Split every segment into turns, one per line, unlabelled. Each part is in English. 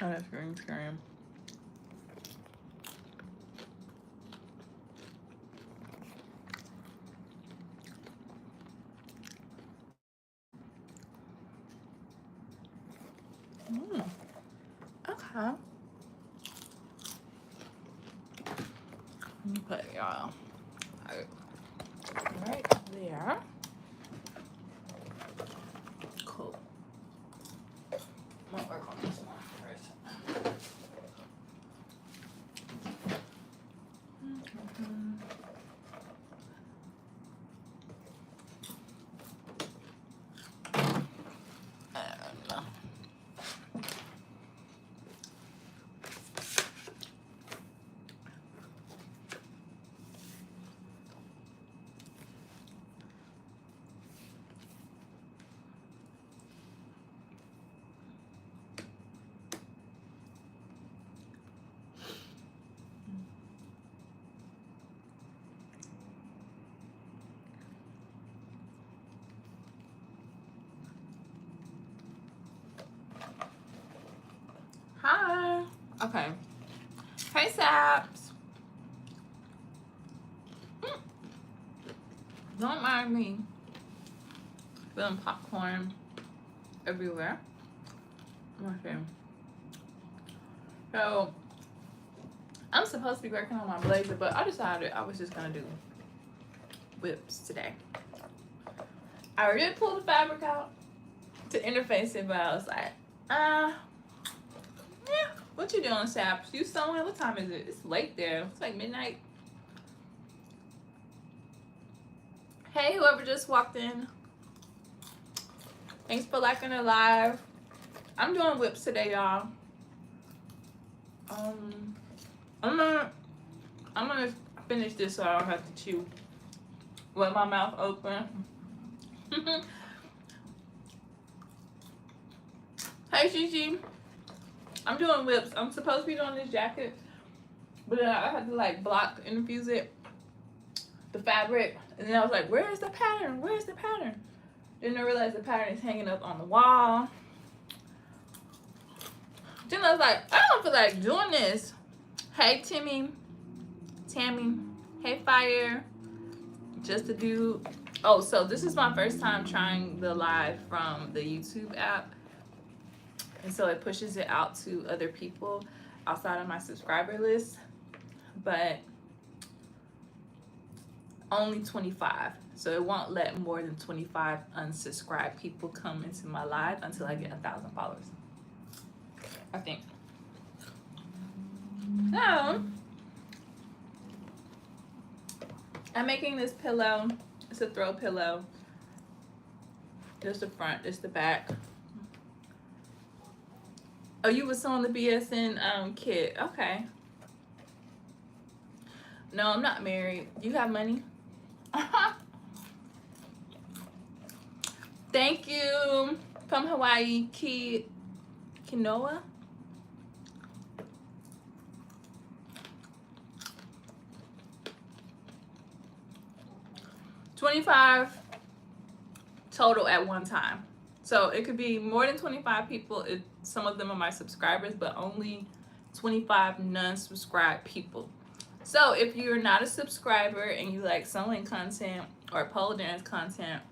Oh, that's green screen. Mm. Okay. Put y'all right there. Cool. I'm gonna work on this one first. And, hi. Okay. Hey, Saps. Don't mind me. Spilling popcorn everywhere. Okay. So, I'm supposed to be working on my blazer, but I decided I was just gonna do whips today. I already pulled the fabric out to interface it, but I was like, yeah, what you doing, Saps? You sewing? What time is it? It's late there. It's like midnight. Hey, whoever just walked in. Thanks for liking the live. I'm doing whips today, y'all. I'm gonna finish this so I don't have to chew with my mouth open. Hey, Gigi. I'm doing whips. I'm supposed to be doing this jacket, but then I had to like block infuse it, the fabric, and then I was like, where's the pattern? Where's the pattern? Then I realized the pattern is hanging up on the wall. Then I was like, I don't feel like doing this. Hey, Tammy. Hey, Fire. Just a dude. Oh, so this is my first time trying the live from the YouTube app. And so it pushes it out to other people outside of my subscriber list. But only 25. So it won't let more than 25 unsubscribed people come into my live until I get 1,000 followers, I think. So I'm making this pillow. It's a throw pillow. There's the front, there's the back. Oh, you was on the BSN kit. Okay. No, I'm not married. You have money? Thank you. From Hawaii, Kinoa. $25 total at one time. So it could be more than 25 people. Some of them are my subscribers, but only 25 non-subscribed people. So if you're not a subscriber and you like sewing content or pole dance content,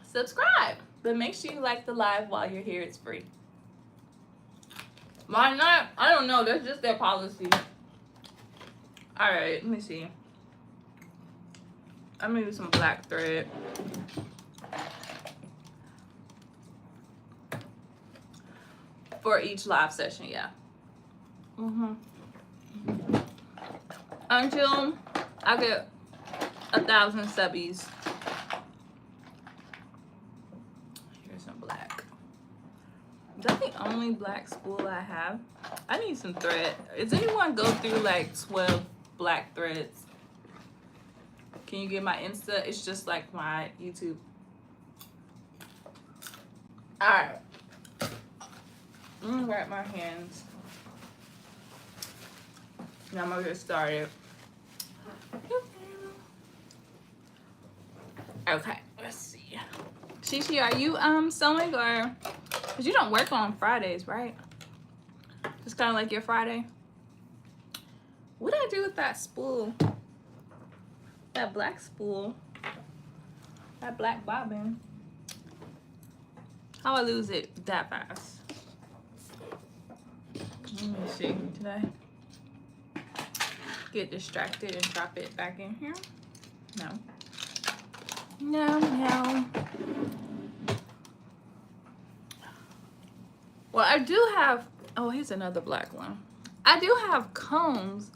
subscribe. But make sure you like the live while you're here. It's free. Why not? I don't know. That's just their policy. All right, let me see. I'm gonna use some black thread. For each live session, yeah. Until I get 1,000 subbies. Here's some black. Is that the only black spool I have? I need some thread. Does anyone go through like 12 black threads? Can you get my Insta? It's just like my YouTube. All right. I'm gonna wrap my hands. Now I'm gonna get started. Okay, let's see. Shishi, are you sewing or? Cause you don't work on Fridays, right? Just kind of like your Friday. What did I do with that spool? That black spool. That black bobbin. How I lose it that fast? Let me see. Did I get distracted and drop it back in here? No. No. Well, I do have, oh, here's another black one. I do have combs,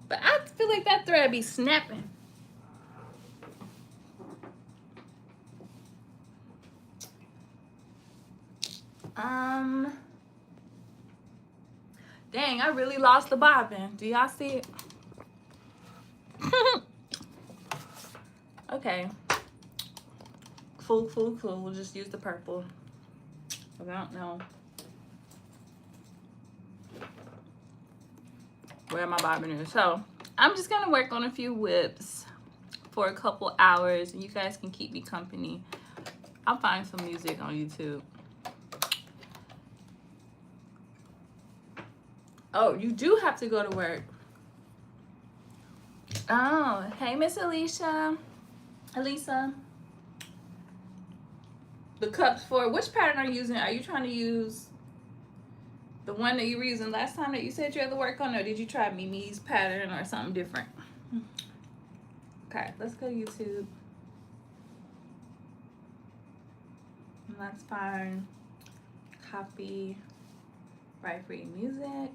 but I feel like that thread be snapping. Dang, I really lost the bobbin. Do y'all see it? Okay. Cool. We'll just use the purple. I don't know where my bobbin is. So I'm just gonna work on a few whips for a couple hours, and you guys can keep me company. I'll find some music on YouTube. Oh, you do have to go to work. Oh, hey, Miss Elisa. The cups for which pattern are you using? Are you trying to use the one that you were using last time that you said you had to work on, or did you try Mimi's pattern or something different? Okay, let's go to YouTube. Let's find copy by free music.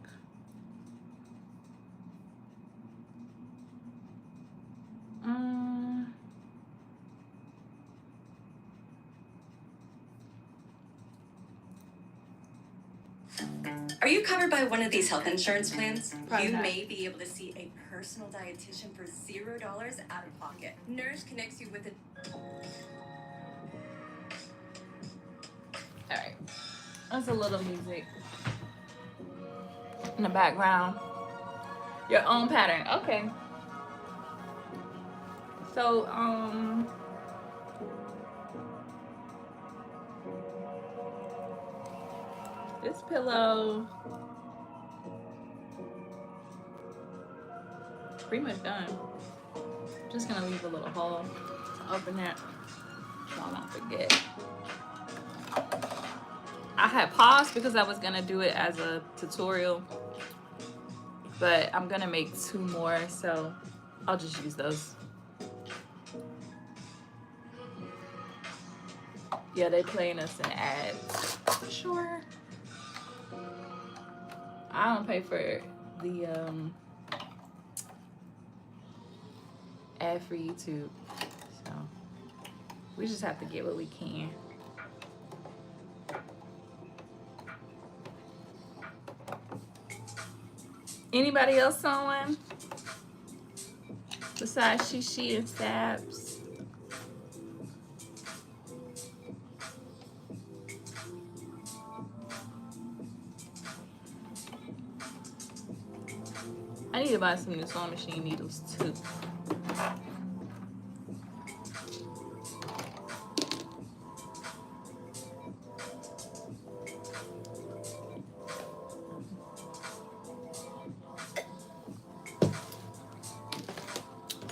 Are you covered by one of these health insurance plans?
Probably
You
not.
may be able to see a personal dietitian for $0 out of pocket. Nurse connects you with a...
All right, that's a little music in the background. Your own pattern, okay. So, this pillow pretty much done. Just gonna leave a little hole to open it so I won't forget. I had paused because I was gonna do it as a tutorial, but I'm gonna make 2 more, so I'll just use those. Yeah, they playing us in ads. Sure. I don't pay for the ad for YouTube, so we just have to get what we can. Anybody else sewing besides Shishi and Stabs? I need to buy some new sewing machine needles too.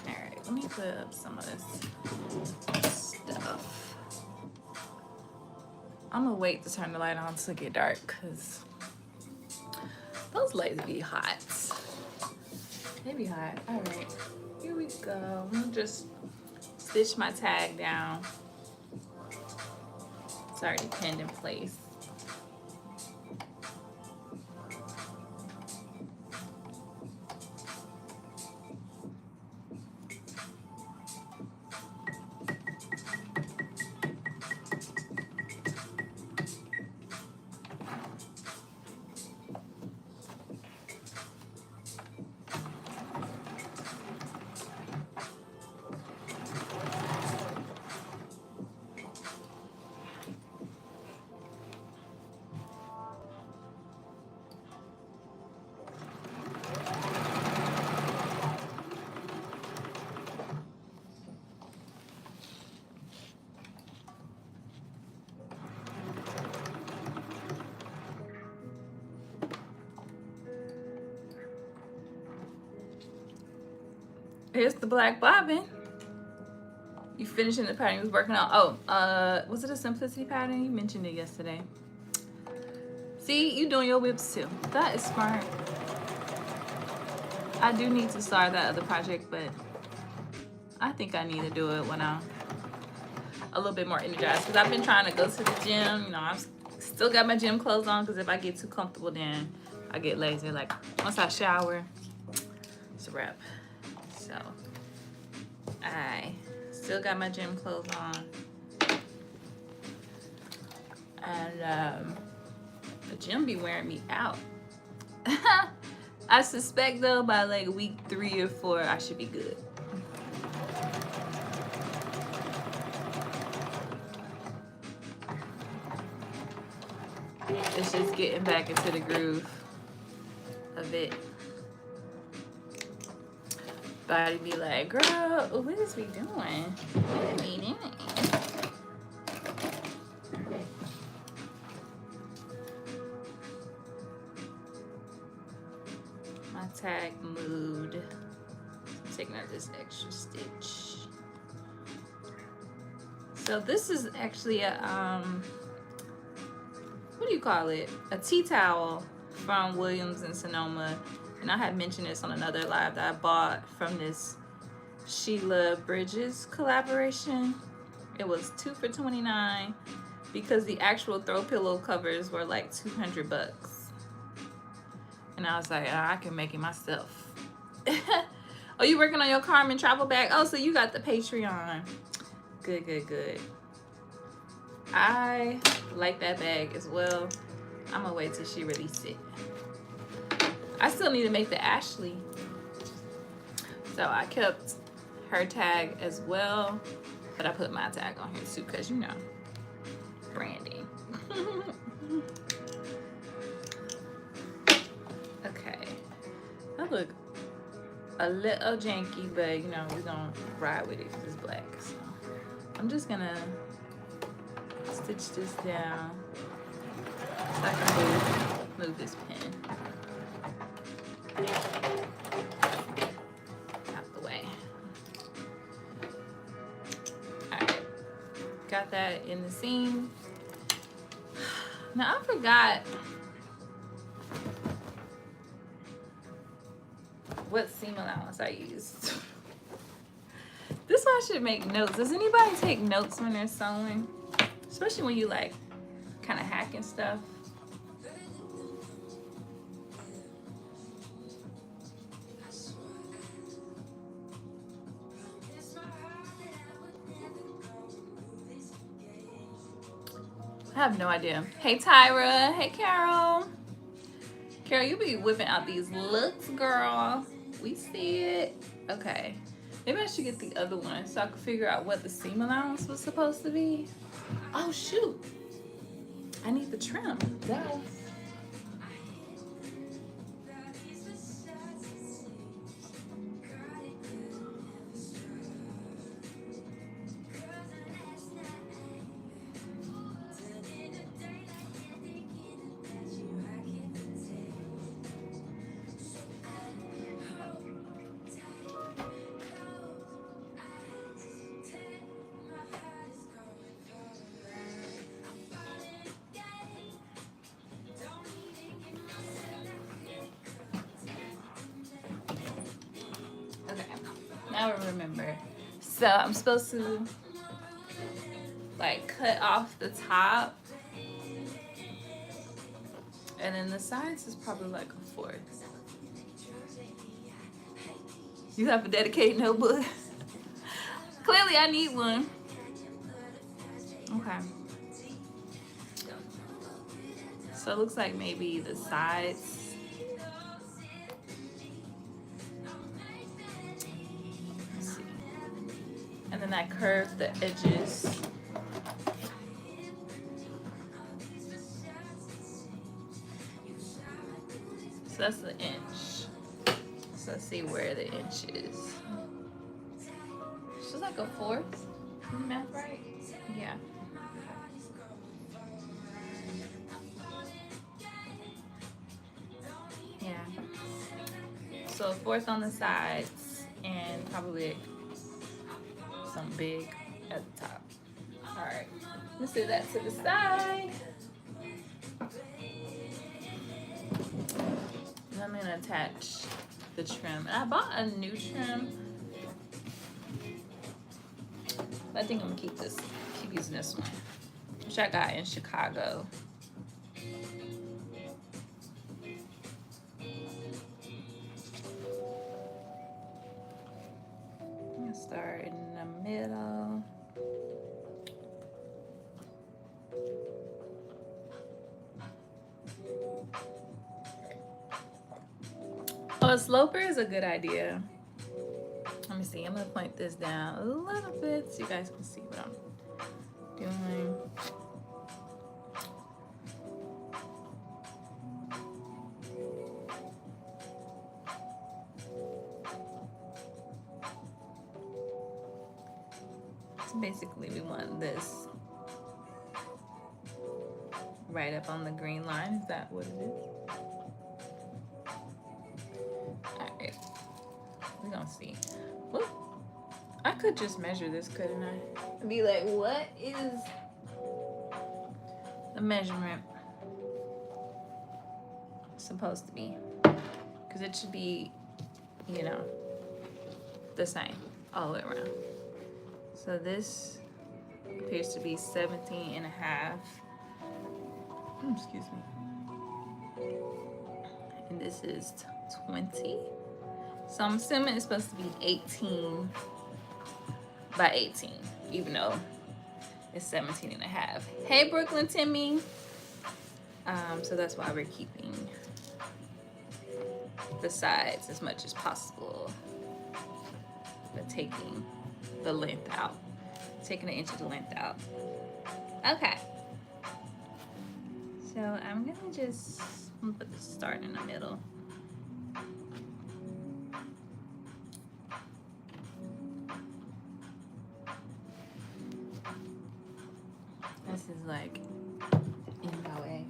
Alright, let me put up some of this stuff. I'm gonna wait to turn the light on to get dark because those lights be hot. They be hot. Alright, here we go. I'm gonna just stitch my tag down. It's already pinned in place. Here's the black bobbin. You finishing the pattern you was working on. Oh, was it a simplicity pattern? You mentioned it yesterday. See, you doing your whips too. That is smart. I do need to start that other project, but I think I need to do it when I'm a little bit more energized, because I've been trying to go to the gym. You know, I've still got my gym clothes on, because if I get too comfortable, then I get lazy. Like, once I shower, it's a wrap. So I still got my gym clothes on, and the gym be wearing me out. I suspect though by like week 3 or 4 I should be good. It's just getting back into the groove of it. Body be like, girl, what is we doing? What are we doing? My tag mood. I'm taking out this extra stitch. So this is actually a what do you call it? A tea towel from Williams and Sonoma. And I had mentioned this on another live that I bought from this Sheila Bridges collaboration. It was 2 for $29 because the actual throw pillow covers were like $200. And I was like, oh, I can make it myself. Oh, you working on your Carmen travel bag? Oh, so you got the Patreon. Good, good, good. I like that bag as well. I'm gonna wait till she releases it. I still need to make the Ashley. So I kept her tag as well, but I put my tag on here too, because you know, branding. Okay, I look a little janky, but you know, we're gonna ride with it because it's black. So I'm just gonna stitch this down so I can move this pin out the way. Alright, got that in the seam. Now I forgot what seam allowance I used. This one I should make notes. Does anybody take notes when they're sewing? Especially when you like kind of hacking stuff. I have no idea. Hey Tyra. Hey Carol. Carol, you be whipping out these looks, girl. We see it. Okay. Maybe I should get the other one so I can figure out what the seam allowance was supposed to be. Oh shoot. I need the trim. Duh. Now I remember. So I'm supposed to like cut off the top, and then the sides is probably like a 1/4. You have a dedicated notebook? Clearly I need one. Okay. So it looks like maybe the sides. And then I curve the edges. So that's the inch. So let's see where the inch is. It's like a 1/4. Is the math right? Yeah. Yeah. So a 1/4 on the sides. and probably some big at the top. All right, let's do that to the side. And I'm gonna attach the trim. And I bought a new trim. I think I'm gonna keep using this one, which I got in Chicago. I'm gonna start in the middle. Oh, a sloper is a good idea. Let me see. I'm gonna point this down a little bit so you guys can see what I'm doing. So basically, we want this right up on the green line. Is that what it is? All right. We're gonna see. Whoop. I could just measure this, couldn't I? Be like, what is the measurement supposed to be? Because it should be, you know, the same all the way around. So this appears to be 17 and a half. Excuse me. And this is 20. So I'm assuming it's supposed to be 18 by 18, even though it's 17 and a half. Hey, Brooklyn Timmy. So that's why we're keeping the sides as much as possible, but taking the length out, taking an inch of the length out. Okay. So I'm gonna put the start in the middle. This is like in my way.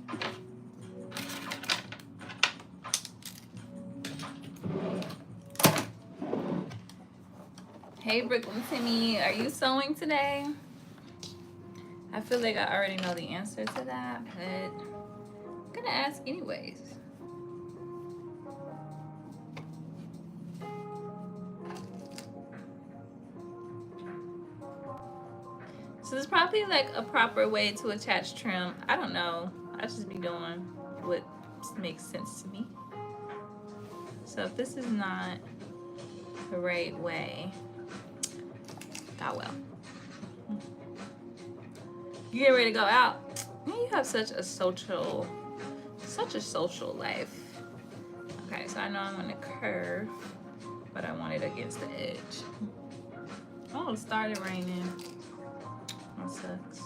Hey, Brooklyn Timmy, are you sewing today? I feel like I already know the answer to that, but I'm gonna ask anyways. So there's probably like a proper way to attach trim. I don't know. I just be doing what makes sense to me. So if this is not the right way, oh well. You get ready to go out. You have such a social life. Okay, so I know I'm gonna curve, but I want it against the edge. Oh, it started raining. That sucks.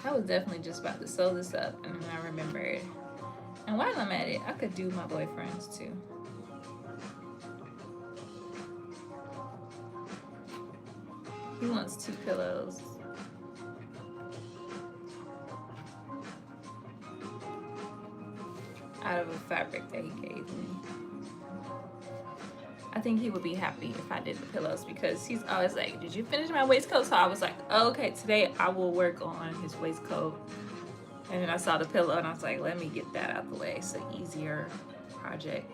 I was definitely just about to sew this up, and then I remembered. And while I'm at it, I could do my boyfriend's too. He wants 2 pillows. Out of a fabric that he gave me. I think he would be happy if I did the pillows because he's always like, did you finish my waistcoat? So I was like, oh, okay, today I will work on his waistcoat. And then I saw the pillow and I was like, let me get that out the way. It's an easier project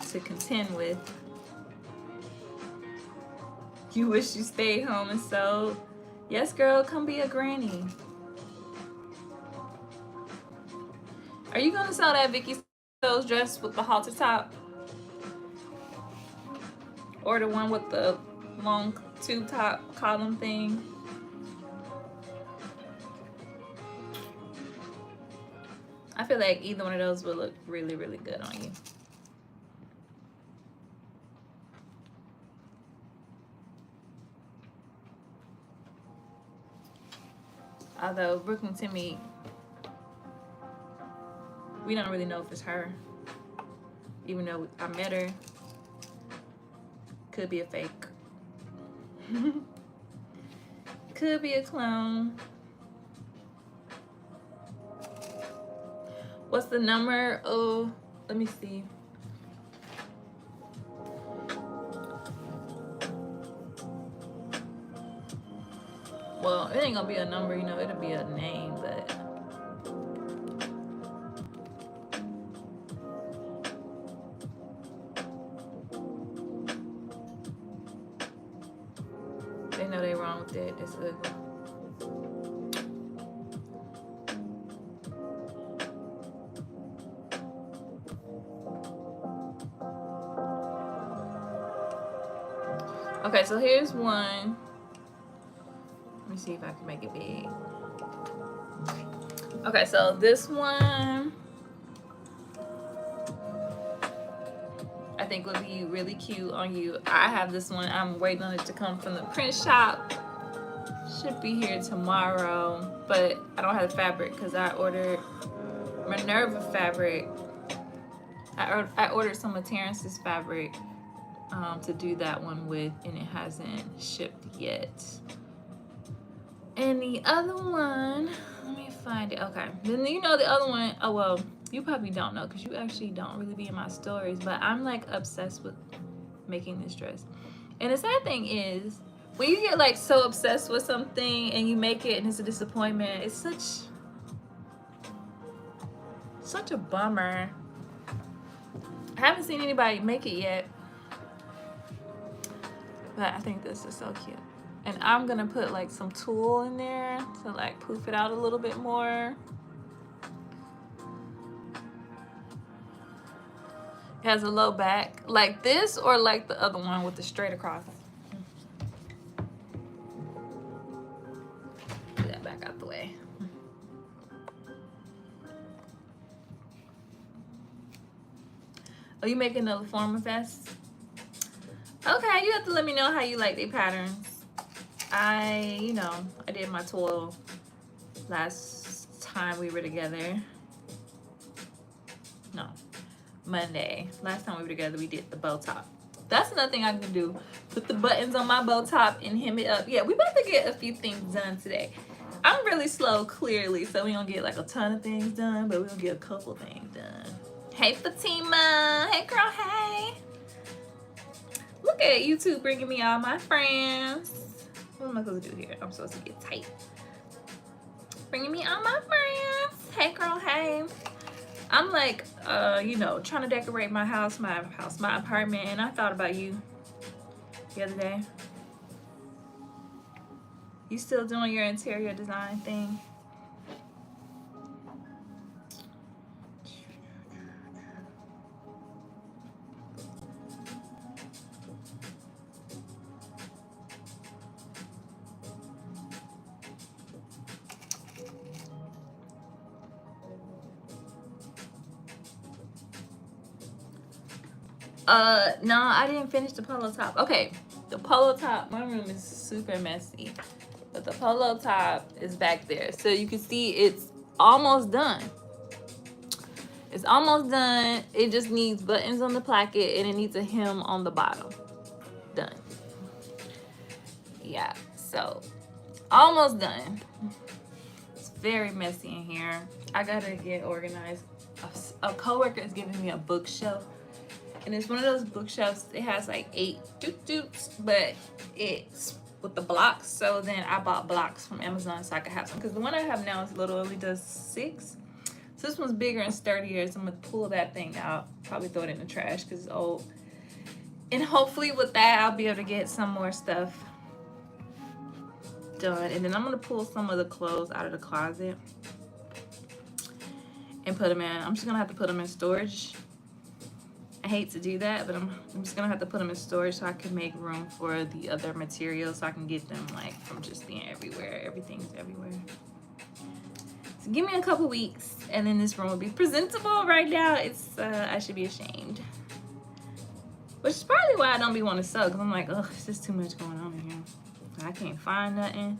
to contend with. You wish you stayed home and sewed. Yes, girl, come be a granny. Are you gonna sew that Vicky Sews dress with the halter top? Or the one with the long tube top column thing? I feel like either one of those would look really, really good on you. Although Brooklyn Timmy, we don't really know if it's her. Even though I met her. Could be a fake. Could be a clone. What's the number? Oh, let me see. Well, it ain't gonna be a number, you know, it'll be a name, but they know they wrong with it. It's ugly. Okay, so here's one. Let me see if I can make it big. Okay, so this one I think would be really cute on you. I have this one. I'm waiting on it to come from the print shop. Should be here tomorrow, but I don't have the fabric because I ordered Minerva fabric. I ordered some of Terrence's fabric to do that one with, and it hasn't shipped yet. And the other one, let me find it. Okay, then you know the other one. Oh well, you probably don't know because you actually don't really be in my stories, but I'm like obsessed with making this dress. And the sad thing is, when you get like so obsessed with something and you make it and it's a disappointment, it's such a bummer. I haven't seen anybody make it yet, but I think this is so cute. And I'm gonna put like some tulle in there to like poof it out a little bit more. It has a low back, like this or like the other one with the straight across. Put that back out the way. Are you making another formal vest? Okay, you have to let me know how you like the patterns. I did my tulle last time we were together. No, Monday. Last time we were together, we did the bow top. That's another thing I can do. Put the buttons on my bow top and hem it up. Yeah, we about to get a few things done today. I'm really slow, clearly, so we don't get like a ton of things done, but we're gonna get a couple things done. Hey, Fatima. Hey, girl, hey. Look at YouTube bringing me all my friends. What am I supposed to do here? I'm supposed to get tight. Bringing me all my friends. Hey, girl, hey. I'm like, trying to decorate my apartment, and I thought about you the other day. You still doing your interior design thing? No, I didn't finish the polo top. Okay, the polo top, my room is super messy, but the polo top is back there. So you can see it's almost done. It's almost done. It just needs buttons on the placket and it needs a hem on the bottom. Done. Yeah, so almost done. It's very messy in here. I gotta get organized. A coworker is giving me a bookshelf. And it's one of those bookshelves, it has like 8 doots, but it's with the blocks. So then I bought blocks from Amazon so I could have some. Because the one I have now is little, it only does 6. So this one's bigger and sturdier. So I'm going to pull that thing out. Probably throw it in the trash because it's old. And hopefully with that, I'll be able to get some more stuff done. And then I'm going to pull some of the clothes out of the closet and put them in. I'm just going to have to put them in storage. I hate to do that, but I'm just gonna have to put them in storage so I can make room for the other materials so I can get them like from just being everywhere. Everything's everywhere. So give me a couple weeks and then this room will be presentable. Right now it's I should be ashamed, which is probably why I don't be wanting to sew, because I'm like, oh, it's just too much going on in here. I can't find nothing.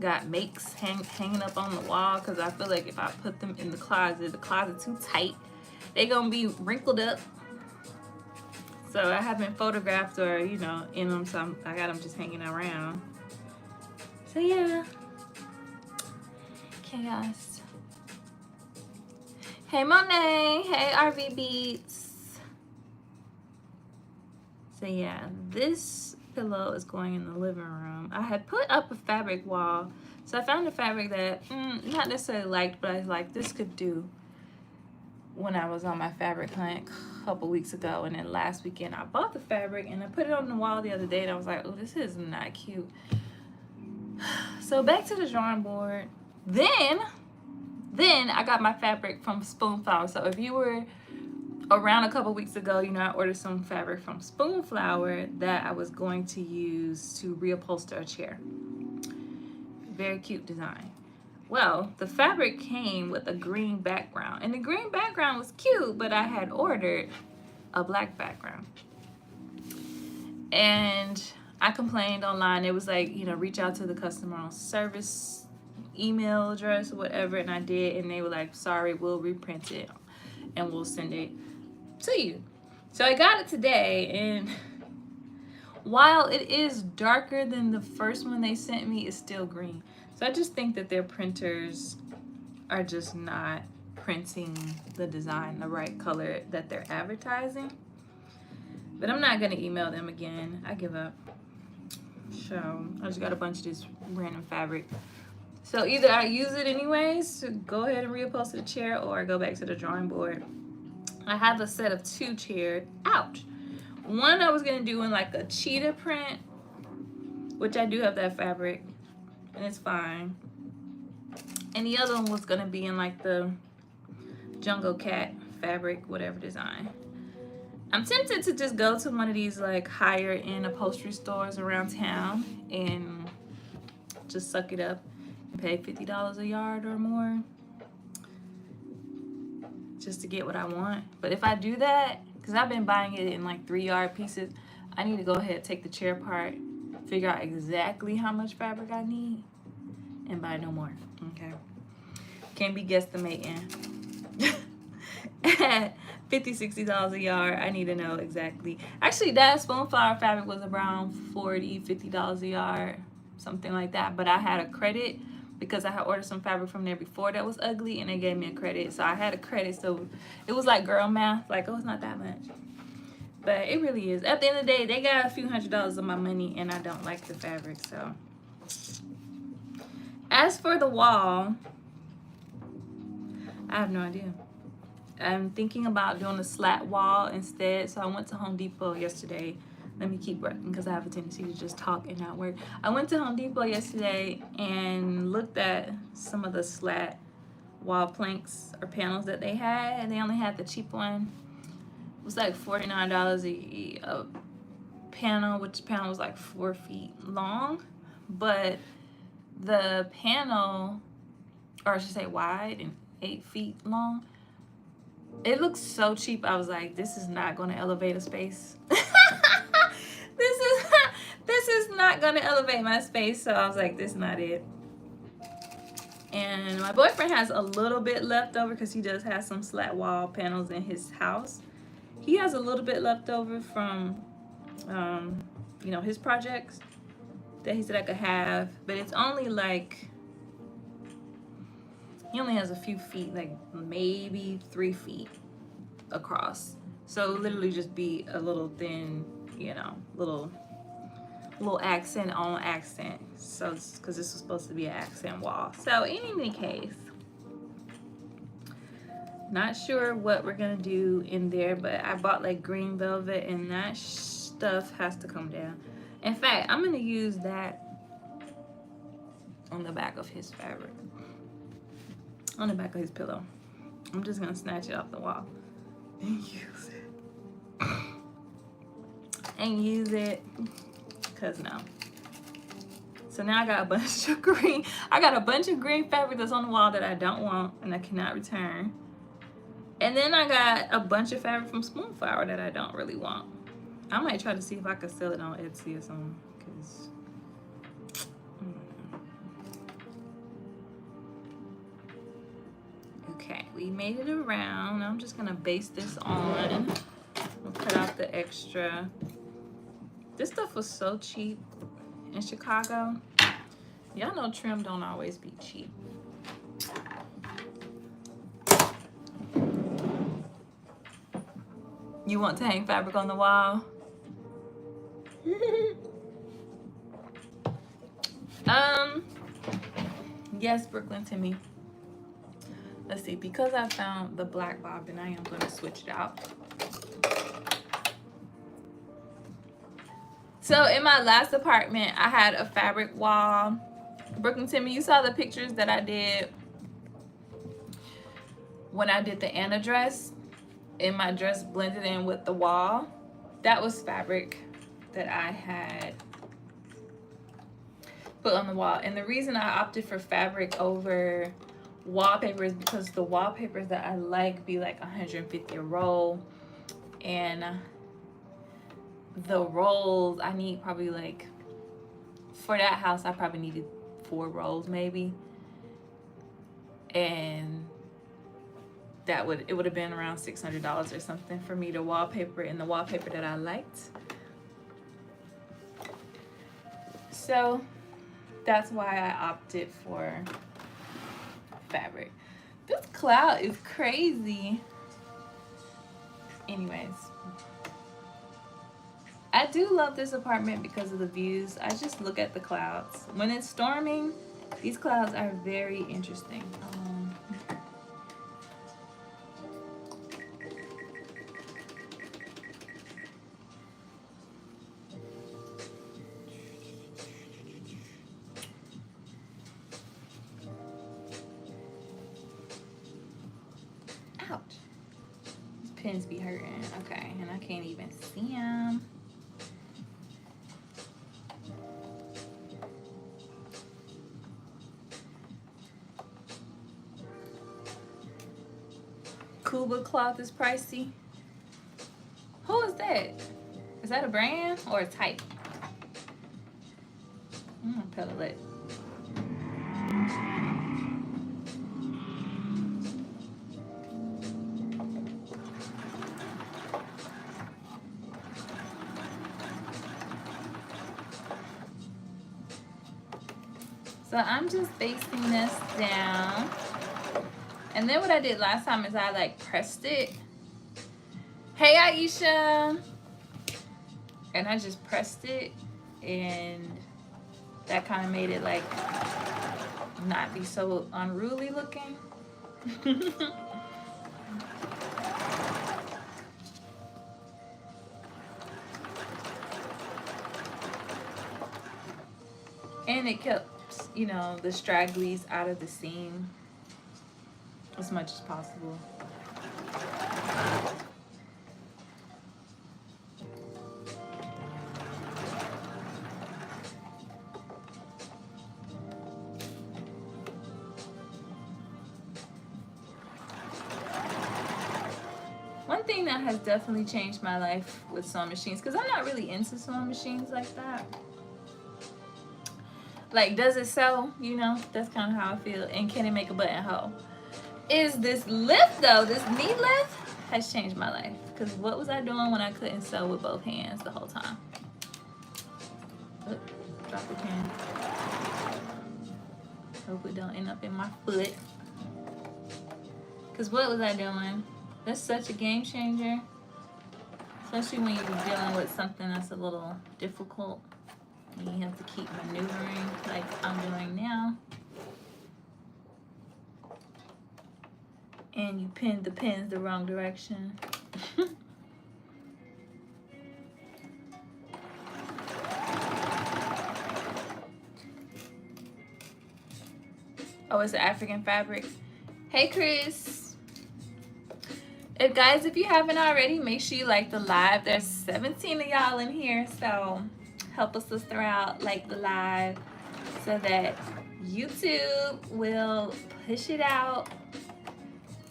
Got makes hanging up on the wall because I feel like if I put them in the closet too tight, they gonna be wrinkled up. So I haven't photographed or in them, so I got them just hanging around. So yeah, chaos. Hey Monet, hey RV Beats. So yeah, this pillow is going in the living room. I had put up a fabric wall, so I found a fabric that not necessarily liked, but I was like, this could do when I was on my fabric hunt a couple weeks ago. And then last weekend I bought the fabric and I put it on the wall the other day, and I was like, oh, this is not cute. So back to the drawing board. Then I got my fabric from Spoonflower. So if you were around a couple weeks ago, you know, I ordered some fabric from Spoonflower that I was going to use to reupholster a chair. Very cute design. Well, the fabric came with a green background, and the green background was cute, but I had ordered a black background. And I complained online. It was like, you know, reach out to the customer service email address or whatever, and I did, and they were like, sorry, we'll reprint it and we'll send it to you. So I got it today, and while it is darker than the first one they sent me, it's still green. So I just think that their printers are just not printing the design the right color that they're advertising. But I'm not gonna email them again. I give up. So I just got a bunch of this random fabric. So either I use it anyways to go ahead and reupholster the chair, or I go back to the drawing board. I have a set of 2 chairs out. One I was gonna do in like a cheetah print, which I do have that fabric, and it's fine. And the other one was gonna be in like the jungle cat fabric, whatever design. I'm tempted to just go to one of these like higher end upholstery stores around town and just suck it up and pay $50 a yard or more just to get what I want. But if I do that, because I've been buying it in like 3-yard pieces, I need to go ahead and take the chair apart, figure out exactly how much fabric I need, and buy no more. Okay, can't be guesstimating. At $50-$60 a yard, I need to know exactly. Actually, that Spoonflower fabric was around $40-$50 a yard, something like that. But I had a credit because I had ordered some fabric from there before that was ugly, and they gave me a credit. So I had a credit, so it was like girl math, like, oh, it's not that much. But it really is. At the end of the day, they got a few $100s of my money, and I don't like the fabric. So as for the wall, I have no idea. I'm thinking about doing a slat wall instead. So I went to Home Depot yesterday. Let me keep working because I have a tendency to just talk and not work. I went to Home Depot yesterday and looked at some of the slat wall planks or panels that they had, and they only had the cheap one. It was like $49 a panel, which panel was like 4 feet long. But the panel, or I should say wide and 8 feet long, it looks so cheap. I was like, this is not going to elevate a space. This is not going to elevate my space. So I was like, this is not it. And my boyfriend has a little bit left over because he does have some slat wall panels in his house. He has a little bit left over from, you know, his projects that he said I could have, but it's only like, he only has a few feet, like maybe 3 feet across. So literally just be a little thin, you know, little accent on accent. So because this was supposed to be an accent wall. So in any case, not sure what we're gonna do in there, but I bought like green velvet, and that stuff has to come down. In fact, I'm gonna use that on the back of his fabric, on the back of his pillow. I'm just gonna snatch it off the wall and use it. Cause no. So now I got a bunch of green. I got a bunch of green fabric that's on the wall that I don't want and I cannot return. And then I got a bunch of fabric from Spoonflower that I don't really want. I might try to see if I could sell it on Etsy or something. Cause okay, we made it around. I'm just gonna base this on. We'll cut out the extra. This stuff was so cheap in Chicago. Y'all know trim don't always be cheap. You want to hang fabric on the wall? Yes, Brooklyn Timmy. Let's see, because I found the black bobbin, I am going to switch it out. So in my last apartment, I had a fabric wall. Brooklyn Timmy, you saw the pictures that I did when I did the Anna dress, and my dress blended in with the wall. That was fabric that I had put on the wall. And the reason I opted for fabric over wallpaper is because the wallpapers that I like be like 150 a roll, and the rolls I need probably like, for that house I probably needed 4 rolls maybe, and it would have been around $600 or something for me to wallpaper in the wallpaper that I liked. So that's why I opted for fabric. This cloud is crazy. Anyways, I do love this apartment because of the views. I just look at the clouds. When it's storming, these clouds are very interesting. Ouch. These pins be hurting. Okay, and I can't even see them. Kuba cloth is pricey. Who is that? Is that a brand or a type? I'm gonna pedal it. So I'm just basting this down. And then what I did last time is I like pressed it. Hey Aisha! And I just pressed it, and that kind of made it like not be so unruly looking. And it kept, you know, the stragglies out of the seam as much as possible. One thing that has definitely changed my life with sewing machines, because I'm not really into sewing machines like that. Like, does it sew? You know, that's kind of how I feel. And can it make a buttonhole? Is this lift though, this knee lift, has changed my life. Because what was I doing when I couldn't sew with both hands the whole time? Oop, drop the pen. Hope it don't end up in my foot. Because what was I doing? That's such a game changer. Especially when you're dealing with something that's a little difficult. And you have to keep maneuvering like I'm doing now. And you pinned the pins the wrong direction. Oh, it's an African fabric. Hey, Chris. Guys, if you haven't already, make sure you like the live. There's 17 of y'all in here, so help a sister out, like the live, so that YouTube will push it out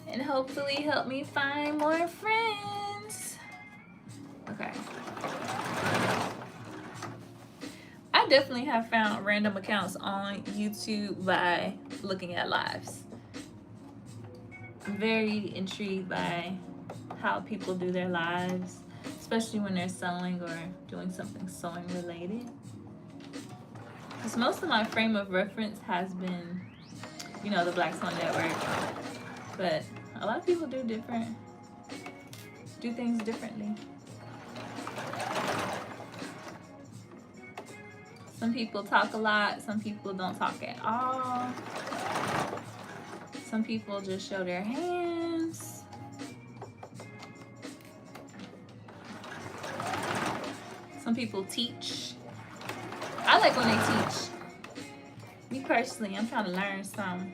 and hopefully help me find more friends. Okay. I definitely have found random accounts on YouTube by looking at lives. I'm very intrigued by how people do their lives, especially when they're sewing or doing something sewing related. Because most of my frame of reference has been, you know, the Black Sewing Network, but a lot of people do different. do things differently. Some people talk a lot, some people don't talk at all. Some people just show their hands. Some people teach. I like when they teach. Me personally, I'm trying to learn some.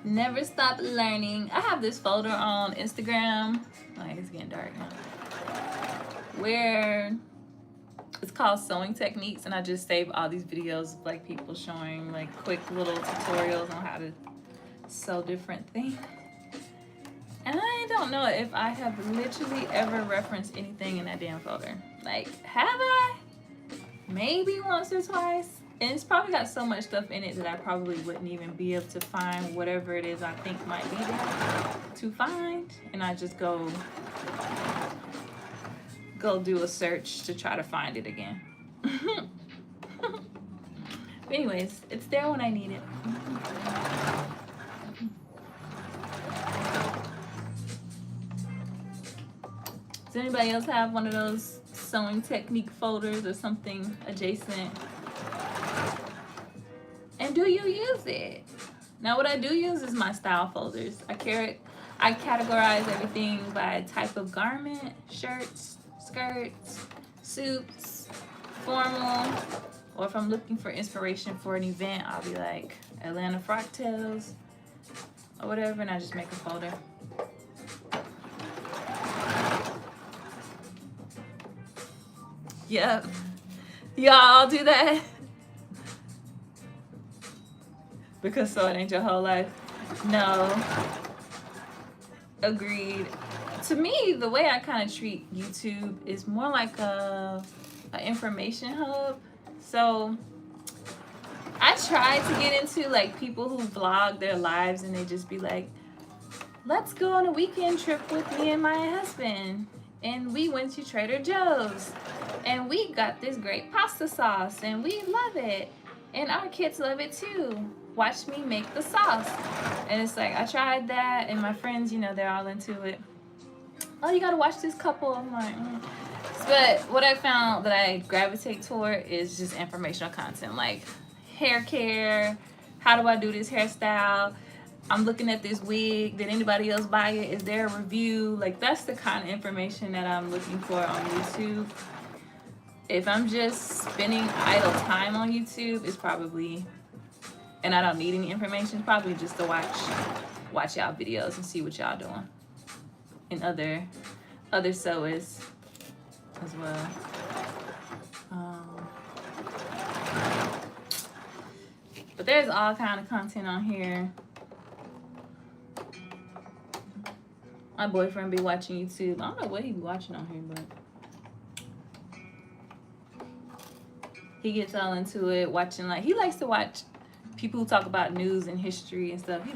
Never stop learning. I have this folder on Instagram. Like, it's getting dark now. Where it's called Sewing Techniques, and I just save all these videos of like people showing like quick little tutorials on how to sew different things. And I don't know if I have literally ever referenced anything in that damn folder. Like, have I? Maybe once or twice. And it's probably got so much stuff in it that I probably wouldn't even be able to find whatever it is I think might be there to find. And I just go do a search to try to find it again. But anyways, it's there when I need it. Does anybody else have one of those sewing technique folders or something adjacent? And do you use it? Now, what I do use is my style folders. I categorize everything by type of garment: shirts, skirts, suits, formal. Or if I'm looking for inspiration for an event, I'll be like Atlanta frocktails or whatever, and I just make a folder. Yep. Y'all do that? Because so it ain't your whole life. No. Agreed. To me, the way I kind of treat YouTube is more like a information hub. So I try to get into like people who vlog their lives and they just be like, let's go on a weekend trip with me and my husband. And we went to Trader Joe's. And we got this great pasta sauce. And we love it. And our kids love it too. Watch me make the sauce. And it's like, I tried that. And my friends, you know, they're all into it. Oh, you gotta watch this couple. I'm like, But what I found that I gravitate toward is just informational content. Like hair care. How do I do this hairstyle? I'm looking at this wig. Did anybody else buy it? Is there a review? Like, that's the kind of information that I'm looking for on YouTube. If I'm just spending idle time on YouTube, it's probably, and I don't need any information, probably just to watch y'all videos and see what y'all doing. And other sewers as well. But there's all kind of content on here. My boyfriend be watching YouTube. I don't know what he be watching on here, but he gets all into it, watching, like, he likes to watch people who talk about news and history and stuff. He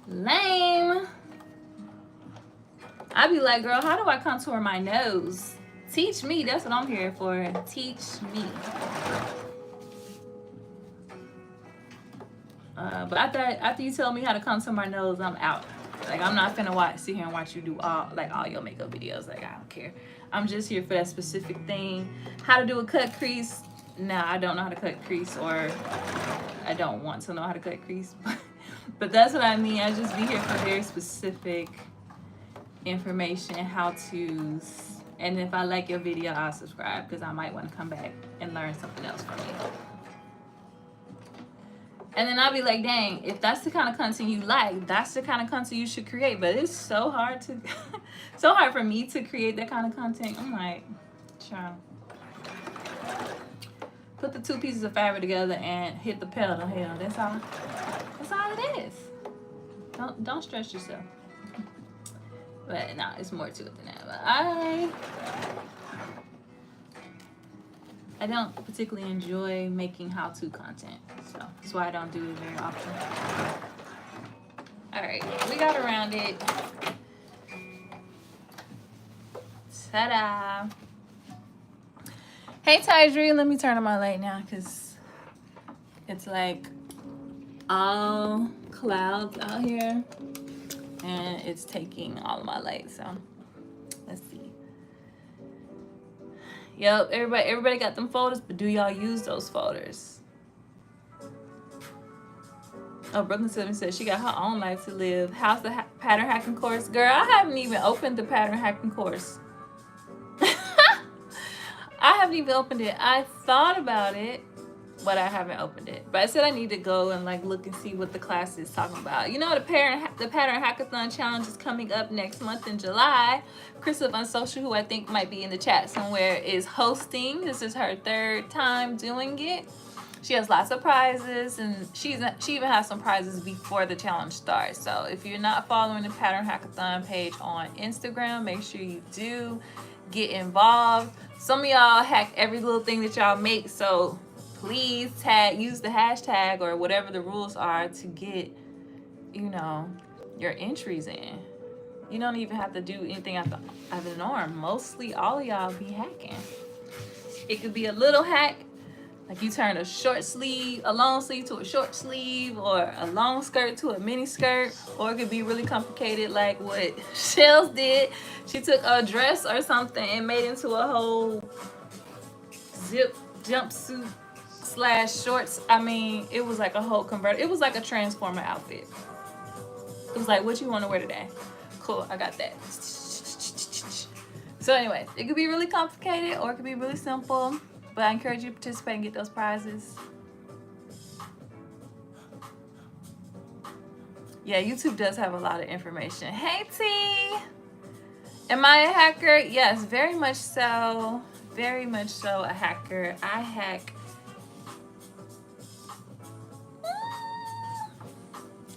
lame. I be like, girl, how do I contour my nose? Teach me. That's what I'm here for. Teach me. But after you tell me how to contour my nose, I'm out. Like, I'm not finna sit here and watch you do all your makeup videos. Like, I don't care. I'm just here for that specific thing. How to do a cut crease? Nah, I don't know how to cut crease, or I don't want to know how to cut crease. But that's what I mean. I just be here for very specific information, how-tos. And if I like your video, I'll subscribe, because I might want to come back and learn something else from you. And then I'll be like, dang, if that's the kind of content you like, that's the kind of content you should create. But it's so hard so hard for me to create that kind of content. I'm like, child, put the two pieces of fabric together and hit the pedal. Hell, that's all it is. Don't stress yourself. But no, it's more to it than that. But I don't particularly enjoy making how-to content, so that's why I don't do it very often. All right, we got around it. Ta-da! Hey Tydree, let me turn on my light now because it's like all clouds out here and it's taking all of my light. So let's see. Yep, everybody got them folders, but do y'all use those folders? Oh, Brooklyn Seven said she got her own life to live. How's the pattern hacking course? Girl, I haven't even opened the pattern hacking course. I haven't even opened it. I thought about it, but I haven't opened it. But I said I need to go and like look and see what the class is talking about. You know, the pattern hackathon challenge is coming up next month in July. Chris of Unsocial, who I think might be in the chat somewhere, is hosting. This is her 3rd time doing it. She has lots of prizes, and she even has some prizes before the challenge starts. So if you're not following the Pattern Hackathon page on Instagram, make sure you do get involved. Some of y'all hack every little thing that y'all make, so please use the hashtag or whatever the rules are to get, you know, your entries in. You don't even have to do anything out of the norm. Mostly all of y'all be hacking. It could be a little hack, like you turn a long sleeve to a short sleeve, or a long skirt to a mini skirt, or it could be really complicated like what Shells did. She took a dress or something and made it into a whole zip jumpsuit / shorts. I mean, it was like a whole it was like a transformer outfit. It was like, what you want to wear today? Cool, I got that. So anyway, it could be really complicated or it could be really simple. But I encourage you to participate and get those prizes. Yeah, YouTube does have a lot of information. Hey, T! Am I a hacker? Yes, very much so. Very much so a hacker. I hack.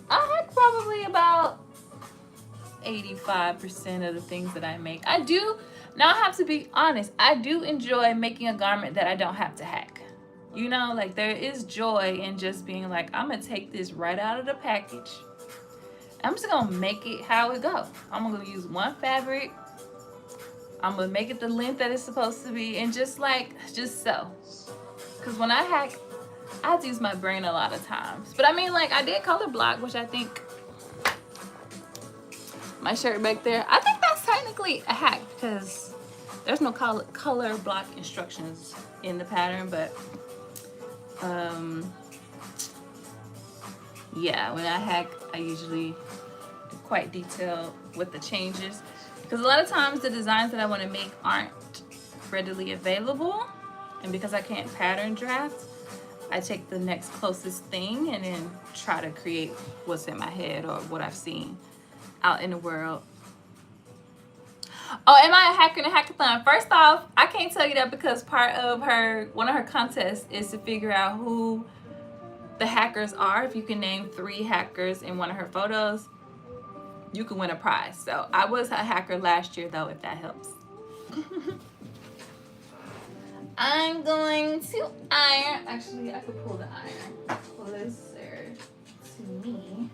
I hack probably about 85% of the things that I make. I do. Now I have to be honest, I do enjoy making a garment that I don't have to hack. You know, like there is joy in just being like, I'm gonna take this right out of the package. I'm just gonna make it how it go. I'm gonna use one fabric. I'm gonna make it the length that it's supposed to be, and just sew. Cause when I hack, I have to use my brain a lot of times. But I mean, like I did color block, which I think my shirt back there, I think that's technically a hack because there's no color block instructions in the pattern, but yeah, when I hack, I usually quite detailed with the changes because a lot of times the designs that I want to make aren't readily available, and because I can't pattern draft, I take the next closest thing and then try to create what's in my head or what I've seen out in the world. Oh, am I a hacker in a hackathon? First off, I can't tell you that because one of her contests is to figure out who the hackers are. If you can name 3 hackers in one of her photos, you can win a prize. So I was a hacker last year though, if that helps. I'm going to iron. Actually, I could pull the iron closer to me.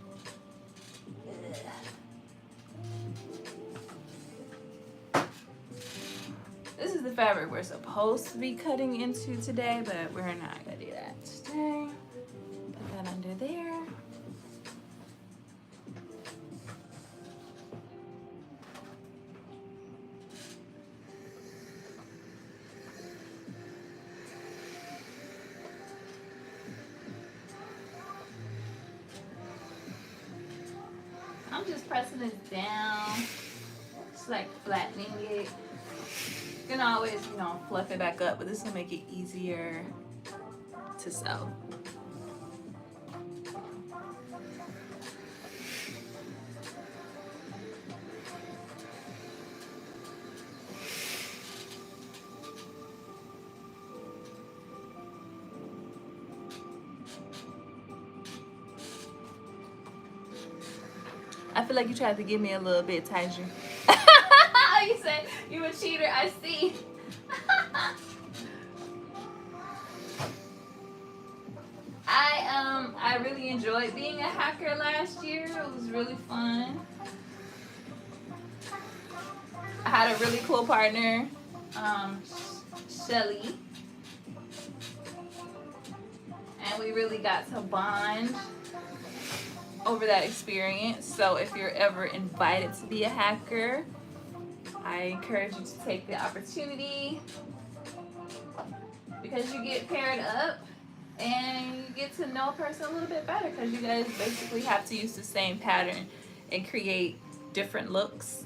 This is the fabric we're supposed to be cutting into today, but we're not gonna do that today. Put that under there. I'm just pressing this down, just like flattening it. You can always, fluff it back up, but this will make it easier to sew. I feel like you tried to give me a little bit, Tyja. You said you a cheater, I see. I really enjoyed being a hacker last year. It was really fun. I had a really cool partner, Shelly. and we really got to bond over that experience. So if you're ever invited to be a hacker, I encourage you to take the opportunity, because you get paired up and you get to know a person a little bit better, because you guys basically have to use the same pattern and create different looks.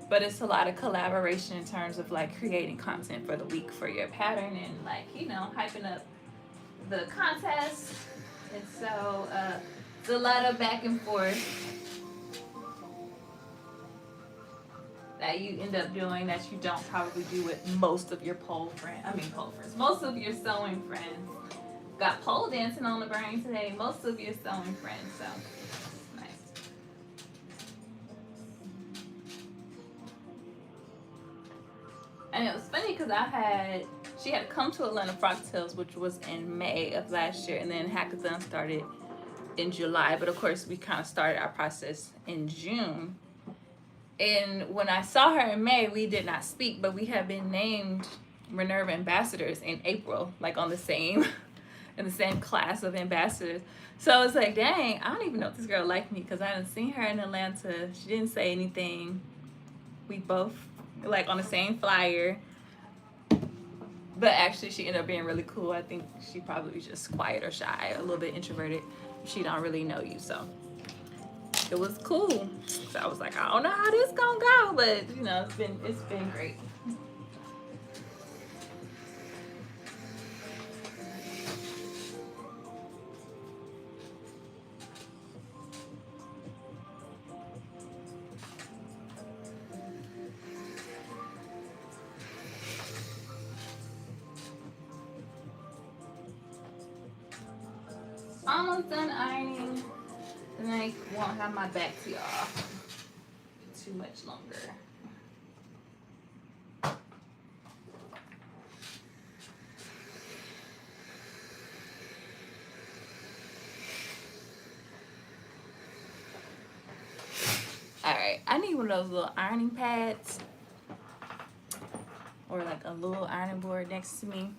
But it's a lot of collaboration in terms of like creating content for the week for your pattern, and like, you know, hyping up the contest. And so it's a lot of back and forth that you end up doing that you don't probably do with most of your pole friends. Most of your sewing friends. Got pole dancing on the brain today. Most of your sewing friends. So nice. And it was funny because she had come to Atlanta Frock Tales, which was in May of last year, and then Hackathon started in July. But of course, we kind of started our process in June. And when I saw her in May, we did not speak, but we had been named Minerva ambassadors in April, like on the same, in the same class of ambassadors. So I was like, dang, I don't even know if this girl liked me, because I hadn't seen her in Atlanta. She didn't say anything. We both like on the same flyer. But actually, she ended up being really cool. I think she probably was just quiet or shy, a little bit introverted. She don't really know you, so it was cool. So I was like, I don't know how this gonna go, but you know, it's been great. Almost done ironing, and I won't have my back to y'all too much longer. Alright, I need one of those little ironing pads, or like a little ironing board next to me.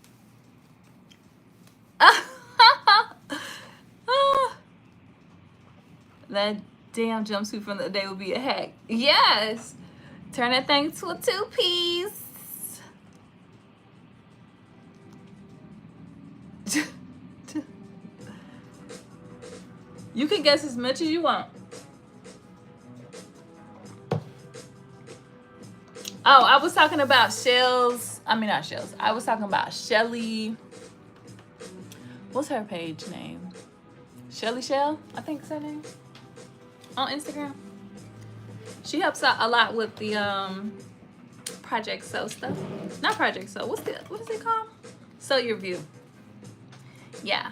That damn jumpsuit from the other day would be a hack. Yes! Turn that thing to a two-piece. You can guess as much as you want. Oh, I was talking about Shells. I mean, not Shells. I was talking about Shelly. What's her page name? Shelly Shell, I think is her name. On Instagram. She helps out a lot with the Project Sew stuff. Not Project Sew. What is it called? Sew Your View. Yeah.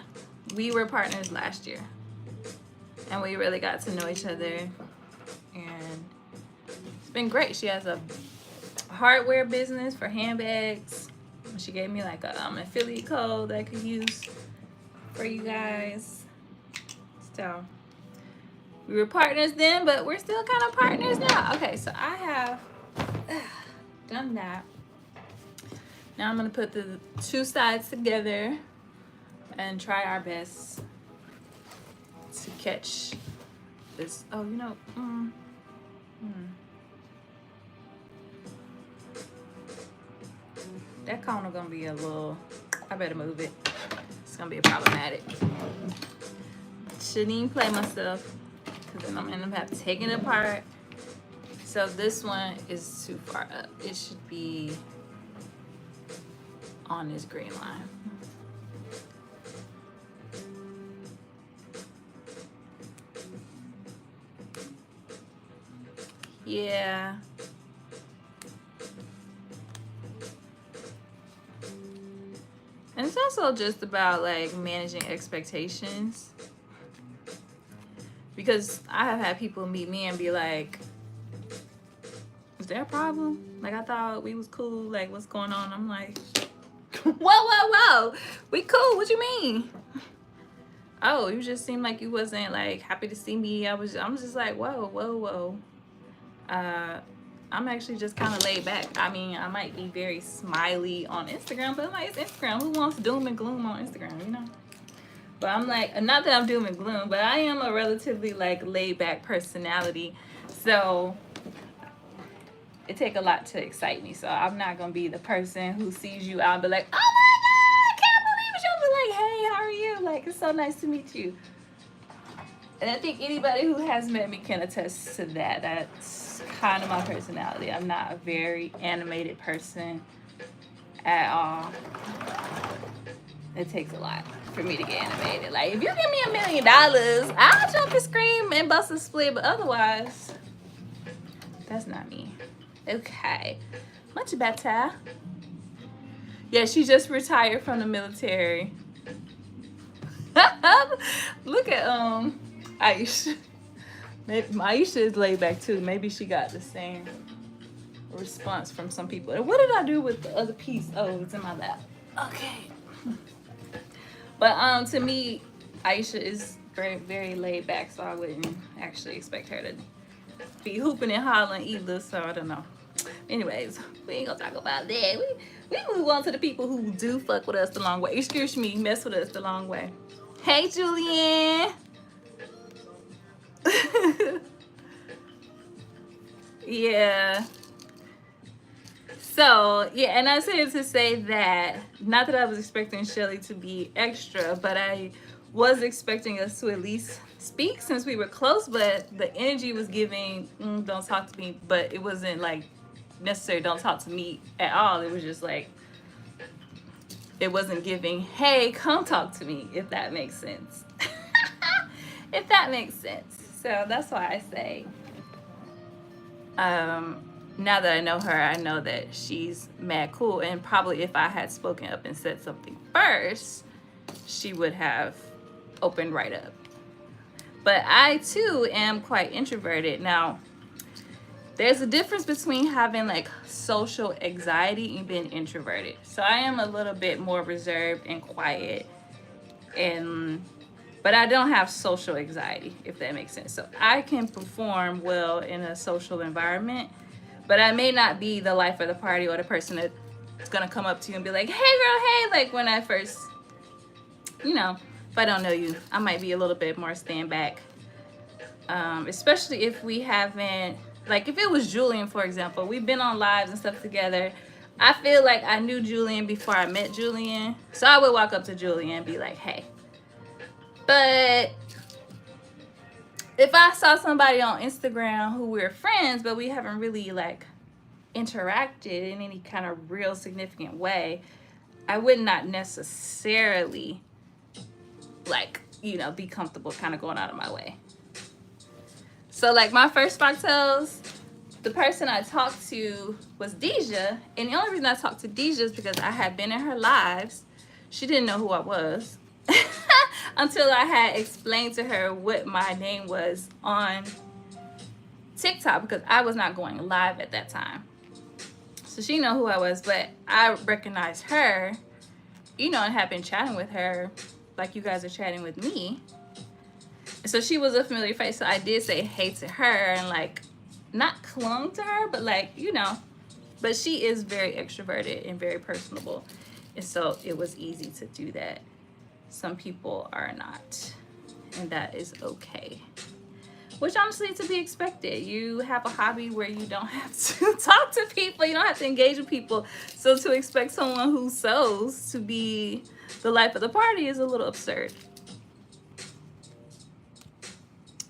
We were partners last year. And we really got to know each other. And it's been great. She has a hardware business for handbags. She gave me like an affiliate code that I could use for you guys. So we were partners then, but we're still kind of partners now. Okay, so I have done that. Now I'm gonna put the two sides together and try our best to catch this. Oh, you know, that corner gonna be a little, I better move it. It's gonna be problematic. Shouldn't even play myself, because then I'm gonna end up having to take it apart. So this one is too far up. It should be on this green line. Yeah. And it's also just about like managing expectations. Because I have had people meet me and be like, is there a problem? Like, I thought we was cool. Like, what's going on? I'm like, whoa. We cool. What you mean? Oh, you just seemed like you wasn't like happy to see me. I'm just like, whoa. I'm actually just kind of laid back. I mean, I might be very smiley on Instagram, but I'm like, it's Instagram. Who wants doom and gloom on Instagram, you know? But I'm like, not that I'm doom and gloom, but I am a relatively like laid back personality. So it take a lot to excite me. So I'm not gonna be the person who sees you out and be like, oh my god, I can't believe it. You'll be like, hey, how are you? Like, it's so nice to meet you. And I think anybody who has met me can attest to that. That's kind of my personality. I'm not a very animated person at all. It takes a lot for me to get animated. Like, if you give me $1 million, I'll jump and scream and bust a split, but otherwise, that's not me. Okay. Much better. Yeah, she just retired from the military. Look at Aisha. Maybe Aisha is laid back too. Maybe she got the same response from some people. And what did I do with the other piece? Oh, it's in my lap. Okay. But to me, Aisha is very, very laid back, so I wouldn't actually expect her to be hooping and hollering either. So I don't know. Anyways, we ain't gonna talk about that. We move on to the people who do fuck with us the long way. Excuse me, mess with us the long way. Hey, Julian. Yeah. So, yeah, and I said to say that, not that I was expecting Shelly to be extra, but I was expecting us to at least speak since we were close, but the energy was giving, don't talk to me, but it wasn't like necessary, don't talk to me at all. It was just like, it wasn't giving, hey, come talk to me, if that makes sense. If that makes sense. So that's why I say, now that I know her, I know that she's mad cool. And probably if I had spoken up and said something first, she would have opened right up. But I too am quite introverted. Now, there's a difference between having like social anxiety and being introverted. So I am a little bit more reserved and quiet, but I don't have social anxiety, if that makes sense. So I can perform well in a social environment, but I may not be the life of the party or the person that's gonna come up to you and be like, hey girl, hey, like when I first, if I don't know you, I might be a little bit more stand back. Especially if we haven't, like if it was Julian, for example, we've been on lives and stuff together. I feel like I knew Julian before I met Julian. So I would walk up to Julian and be like, hey. But if I saw somebody on Instagram who we're friends, but we haven't really like interacted in any kind of real significant way, I would not necessarily like, be comfortable kind of going out of my way. So like my first Foxtails, the person I talked to was Deja. And the only reason I talked to Deja is because I had been in her lives. She didn't know who I was until I had explained to her what my name was on TikTok, because I was not going live at that time. So she know who I was, but I recognized her, and had been chatting with her like you guys are chatting with me. So she was a familiar face. So I did say hey to her and like not clung to her, but like, but she is very extroverted and very personable. And so it was easy to do that. Some people are not, and that is okay. Which honestly to be expected. You have a hobby where you don't have to talk to people, you don't have to engage with people. So to expect someone who sews to be the life of the party is a little absurd.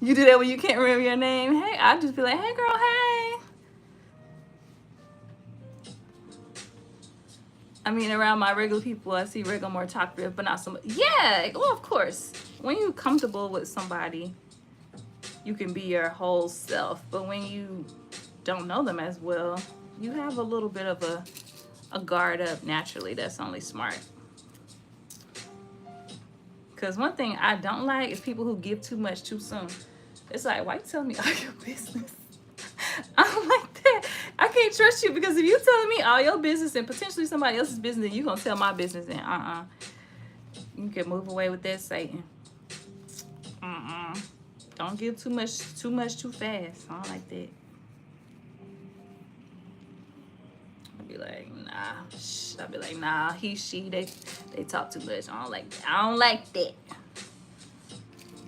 You do that when you can't remember your name? Hey, I'll just be like, hey girl, hey. I mean, around my regular people, I see regular more talkative, but not so much. Yeah, well, of course. When you're comfortable with somebody, you can be your whole self. But when you don't know them as well, you have a little bit of a guard up naturally. That's only smart. Because one thing I don't like is people who give too much too soon. It's like, why you telling me all your business? I don't like that. I can't trust you, because if you telling me all your business and potentially somebody else's business, then you gonna tell my business, and you can move away with that, Satan. Don't give too much too fast. I don't like that. I'll be like, nah, he, she, they talk too much. I don't like that.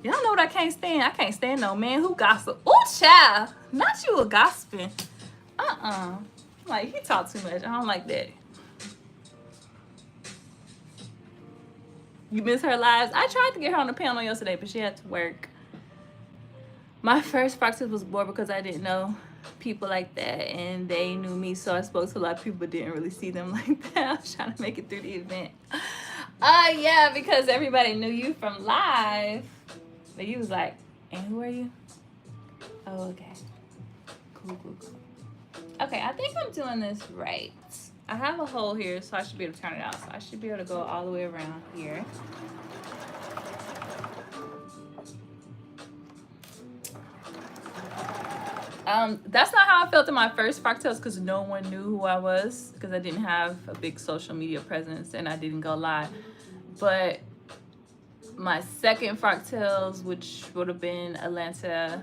Y'all know what I can't stand? I can't stand no man who gossip. Oh, child. Not you a gossiping. Like, he talk too much. I don't like that. You miss her lives? I tried to get her on the panel yesterday, but she had to work. My first practice was bored because I didn't know people like that, and they knew me, so I spoke to a lot of people but didn't really see them like that. I was trying to make it through the event. Yeah, because everybody knew you from live. But you was like, and who are you? Oh, okay. Cool. Okay, I think I'm doing this right. I have a hole here, so I should be able to turn it out. So I should be able to go all the way around here. That's not how I felt in my first fractals because no one knew who I was because I didn't have a big social media presence and I didn't go live. But my second fractals, which would have been Atlanta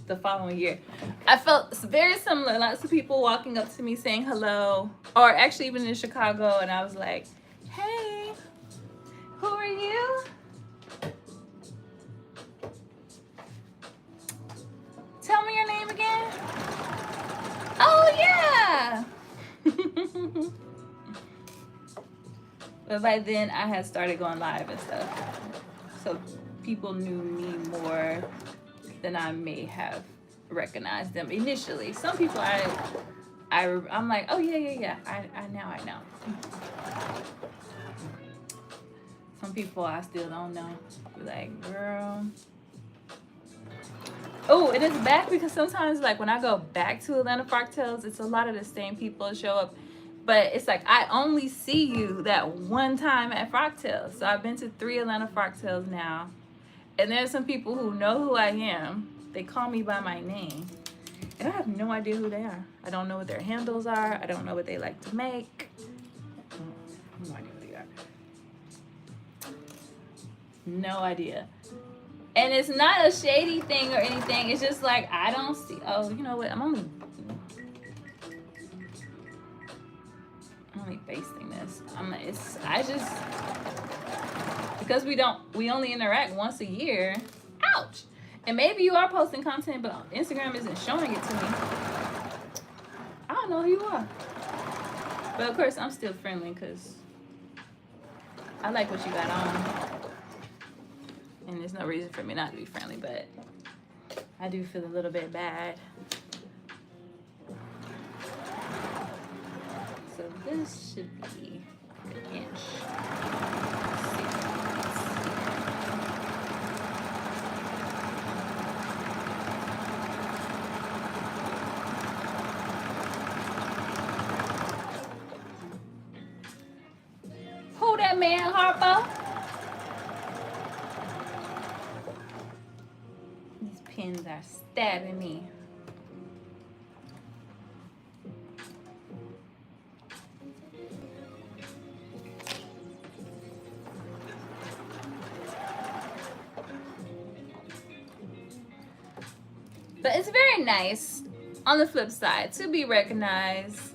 the following year, I felt very similar. Lots of people walking up to me saying hello, or actually even in Chicago, and I was like, hey, who are you? Tell me your name again. Oh, yeah. But by then I had started going live and stuff, so people knew me more than I may have recognized them initially. Some people I'm like, oh yeah, I know. Some people I still don't know. Be like, girl. Oh, it is back because sometimes like when I go back to Atlanta Fractals, it's a lot of the same people show up. But it's like I only see you that one time at Fractals. So I've been to 3 Atlanta Fractals now. And there's some people who know who I am. They call me by my name. And I have no idea who they are. I don't know what their handles are. I don't know what they like to make. No idea who they are. No idea. And it's not a shady thing or anything. It's just like I don't see. Oh, you know what? I'm only basting this. Because we only interact once a year. Ouch. And maybe you are posting content, but Instagram isn't showing it to me. I don't know who you are. But of course, I'm still friendly because I like what you got on. And there's no reason for me not to be friendly, but I do feel a little bit bad. So this should be an inch. Who that man, Harpo? These pins are stabbing me. But it's very nice, on the flip side, to be recognized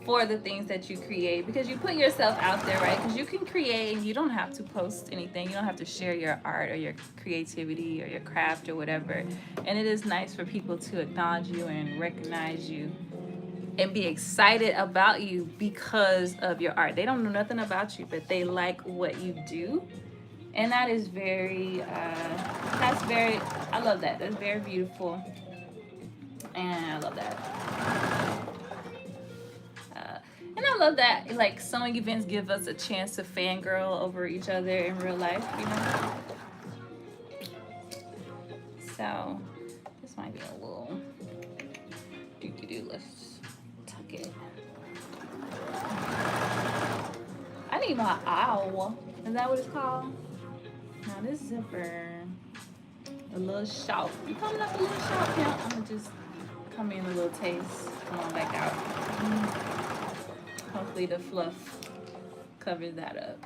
for the things that you create because you put yourself out there, right? Because you can create and you don't have to post anything. You don't have to share your art or your creativity or your craft or whatever. And it is nice for people to acknowledge you and recognize you and be excited about you because of your art. They don't know nothing about you, but they like what you do. And that is very, I love that. That's very beautiful. And I love that. And I love that, like, sewing events give us a chance to fangirl over each other in real life, you know? So, this might be a little do-do-do. Let's tuck it. I need my owl. Is that what it's called? Now, this zipper, a little short. You coming up a little short now? I'm gonna just come in a little taste. Come on back out. Hopefully the fluff covers that up.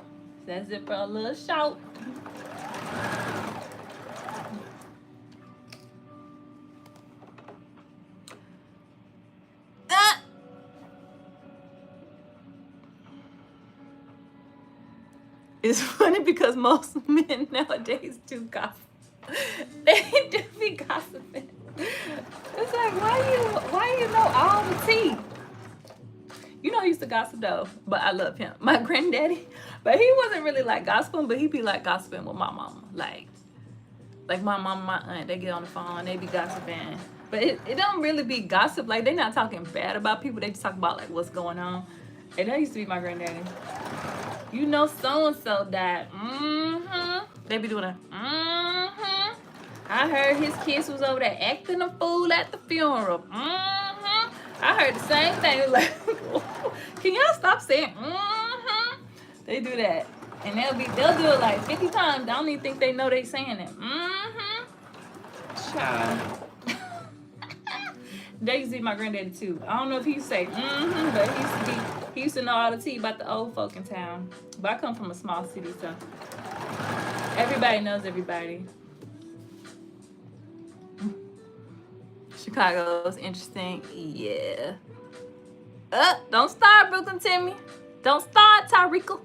That zipper a little short. It's funny because most men nowadays do gossip. They do be gossiping. It's like, why you know all the tea? You know, he used to gossip though, but I love him. My granddaddy, but he wasn't really like gossiping, but he'd be like gossiping with my mama. Like my mama, my aunt, they get on the phone, they be gossiping. But it don't really be gossip. Like, they not talking bad about people. They just talk about like what's going on. And that used to be my granddaddy. You know, so and so died. They be doing a I heard his kids was over there acting a fool at the funeral. I heard the same thing. Like, can y'all stop saying They do that. And they'll do it like 50 times. I don't even think they know they saying it. Child. That used to be my granddaddy too. I don't know if he used to say but he used to know all the tea about the old folk in town. But I come from a small city, so everybody knows everybody. Chicago's interesting. Yeah. Don't start, Brooklyn Timmy. Don't start, Tyreeka.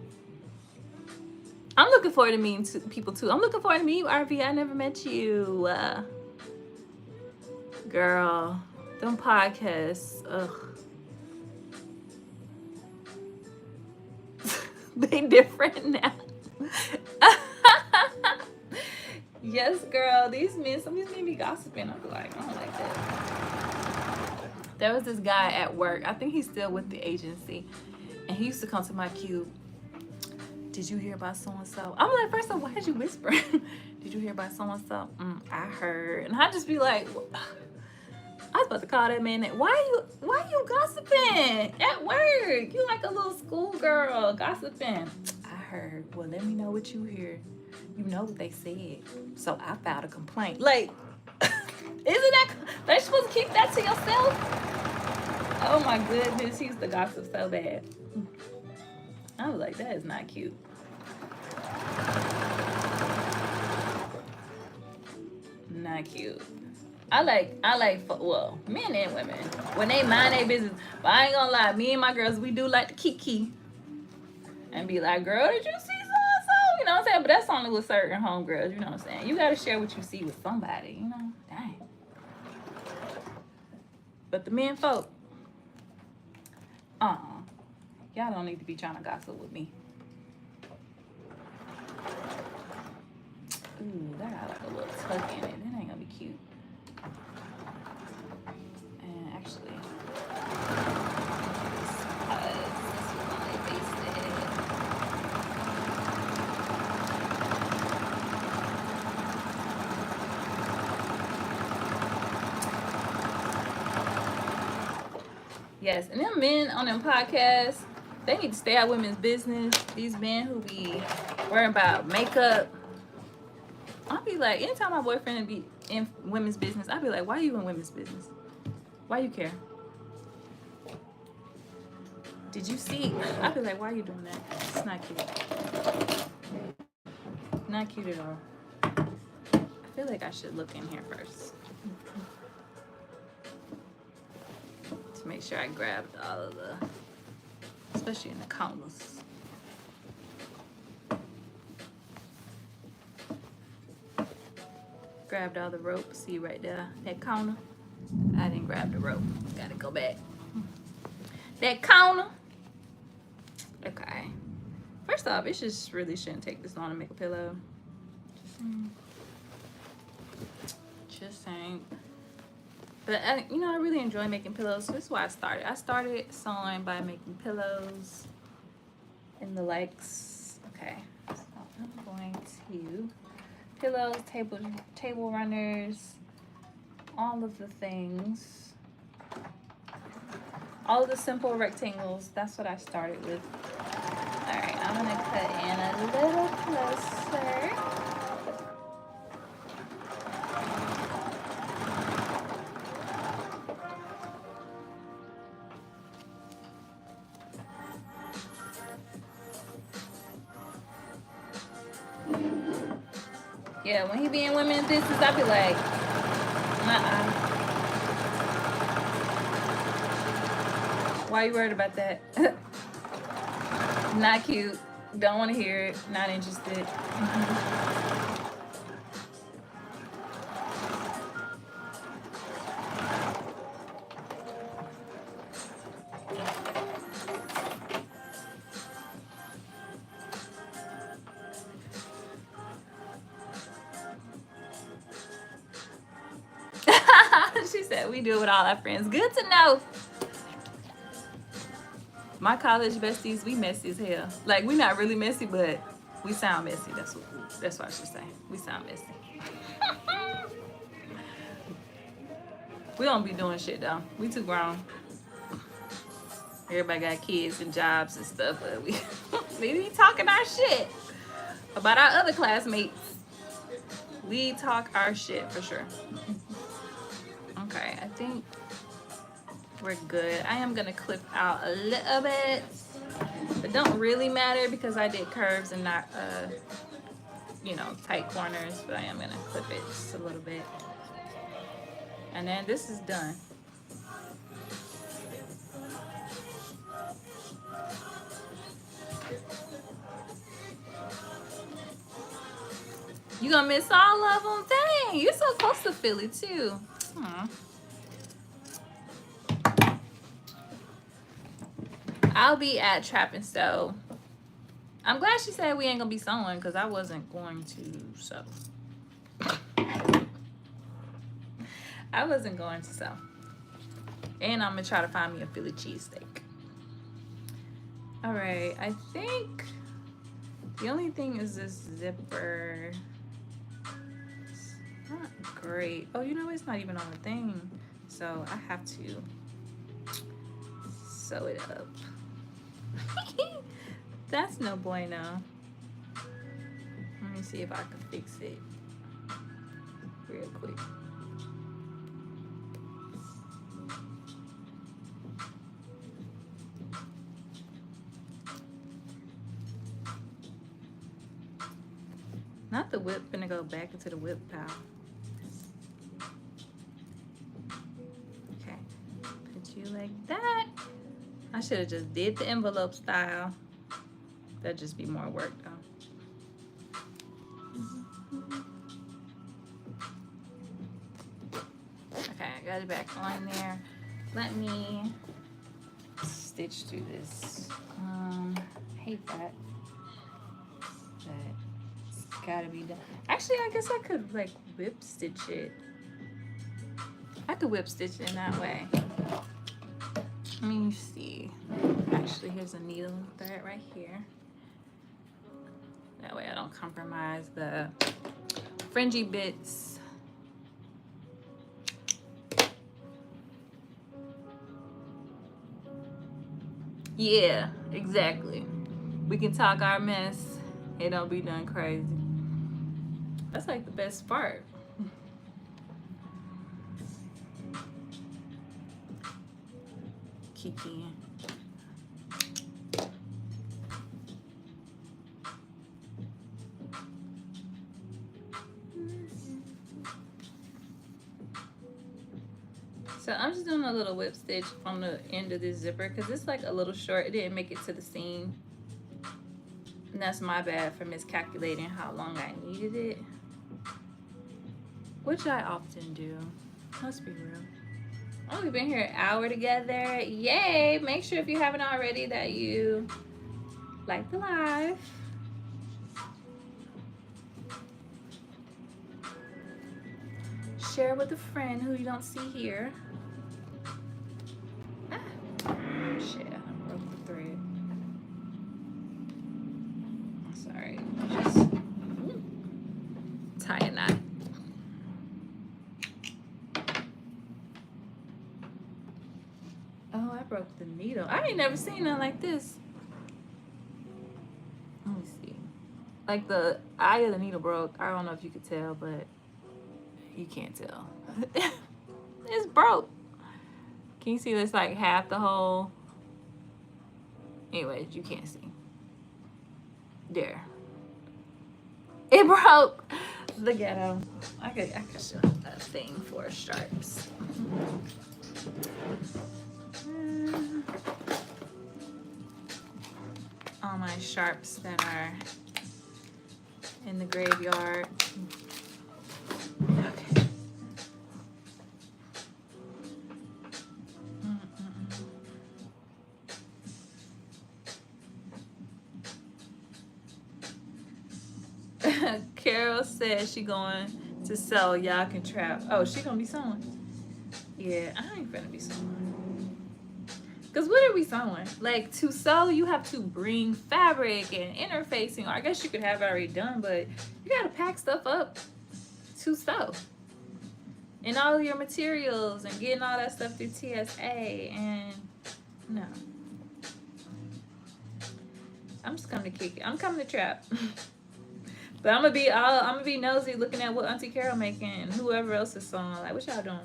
I'm looking forward to meeting people too. I'm looking forward to meeting you, RV. I never met you. Girl, them podcasts. Ugh. They different now. Yes, girl. Some of these men be gossiping. I'm like, I don't like that. There was this guy at work. I think he's still with the agency. And he used to come to my cube. Did you hear about so-and-so? I'm like, first of all, why did you whisper? Did you hear about so-and-so? I heard. And I just be like, I was about to call that man. Why you gossiping at work? You like a little schoolgirl gossiping. I heard. Well, let me know what you hear. You know what they said. So I filed a complaint. Like, isn't that, they supposed to keep that to yourself? Oh my goodness, he used to gossip so bad. I was like, that is not cute. Not cute. I like, well, men and women, when they mind their business. But I ain't gonna lie, me and my girls, we do like to kiki. And be like, girl, did you see so-and-so? You know what I'm saying? But that's only with certain homegirls, you know what I'm saying? You gotta share what you see with somebody, you know? Dang. But the men folk, y'all don't need to be trying to gossip with me. Ooh, that got like a little tuck in it. That ain't gonna be cute. And actually, yes, and them men on them podcasts, they need to stay out women's business. These men who be worrying about makeup. I'll be like, anytime my boyfriend be in women's business, I'll be like, why are you in women's business? Why you care? Did you see? I'll be like, why are you doing that? It's not cute. Not cute at all. I feel like I should look in here first. To make sure I grabbed all of the, especially in the counters. Grabbed all the rope. See right there, that counter. I didn't grab the rope. Gotta go back. That counter. Okay. First off, it just really shouldn't take this long to make a pillow. Just saying. But I really enjoy making pillows. So this is why I started. I started sewing by making pillows and the likes. Okay. So I'm going to pillows, table runners, all of the things, all of the simple rectangles. That's what I started with. All right, I'm gonna cut in a little closer. Yeah, when he be in women's business, I be like, why you worried about that? Not cute. Don't want to hear it. Not interested. She said we do it with all our friends. Good to know. My college besties, we messy as hell. Like, we not really messy, but we sound messy. That's what I should say. We sound messy. We don't be doing shit though. We too grown. Everybody got kids and jobs and stuff, but we be talking our shit about our other classmates. We talk our shit for sure. Okay, I think we're good. I am gonna clip out a little bit. It don't really matter because I did curves and not tight corners, but I am gonna clip it just a little bit. And then this is done. You gonna miss all of them? Dang, you're so close to Philly too. Aww. I'll be at Trap and Sew. I'm glad she said we ain't gonna be sewing because I wasn't going to sew. I wasn't going to sew. And I'm gonna try to find me a Philly cheesesteak. All right, I think the only thing is this zipper. It's not great. Oh, it's not even on the thing. So I have to sew it up. That's no bueno. Let me see if I can fix it real quick. Not the whip, gonna go back into the whip pile. Okay, put you like that. I should have just did the envelope style. That'd just be more work though. Okay, I got it back on there. Let me stitch through this. I hate that. But it's gotta be done. Actually, I guess I could like whip stitch it. I could whip stitch it in that way. Let me see. Actually, here's a needle thread right here. That way I don't compromise the fringy bits. Yeah, exactly. We can talk our mess. It don't be done crazy. That's like the best part. Kiki. So I'm just doing a little whip stitch on the end of this zipper because it's like a little short. It didn't make it to the seam. And that's my bad for miscalculating how long I needed it. Which I often do. Let's be real. Oh, we've been here an hour together. Yay! Make sure if you haven't already that you like the live. Share with a friend who you don't see here. Ah, shit, I broke the thread. Sorry, just tie a knot. Oh, I broke the needle. I ain't never seen nothing like this. Let me see. Like the eye of the needle broke. I don't know if you could tell, but you can't tell. It's broke. Can you see this like half the hole? Anyways, you can't see. There. It broke. The ghetto. I could show a thing for stripes. All my sharps that are in the graveyard. Okay. Carol said she going to sew. Y'all can trap. Oh, she gonna be sewing. Yeah, I ain't finna be sewing. Because what are we sewing? Like, to sew, you have to bring fabric and interfacing. Or I guess you could have it already done, but you gotta pack stuff up to sew. And all your materials and getting all that stuff through TSA. And no. I'm just coming to kick it. I'm coming to trap. But I'm gonna be nosy looking at what Auntie Carol making and whoever else is sewing. Like, what y'all doing?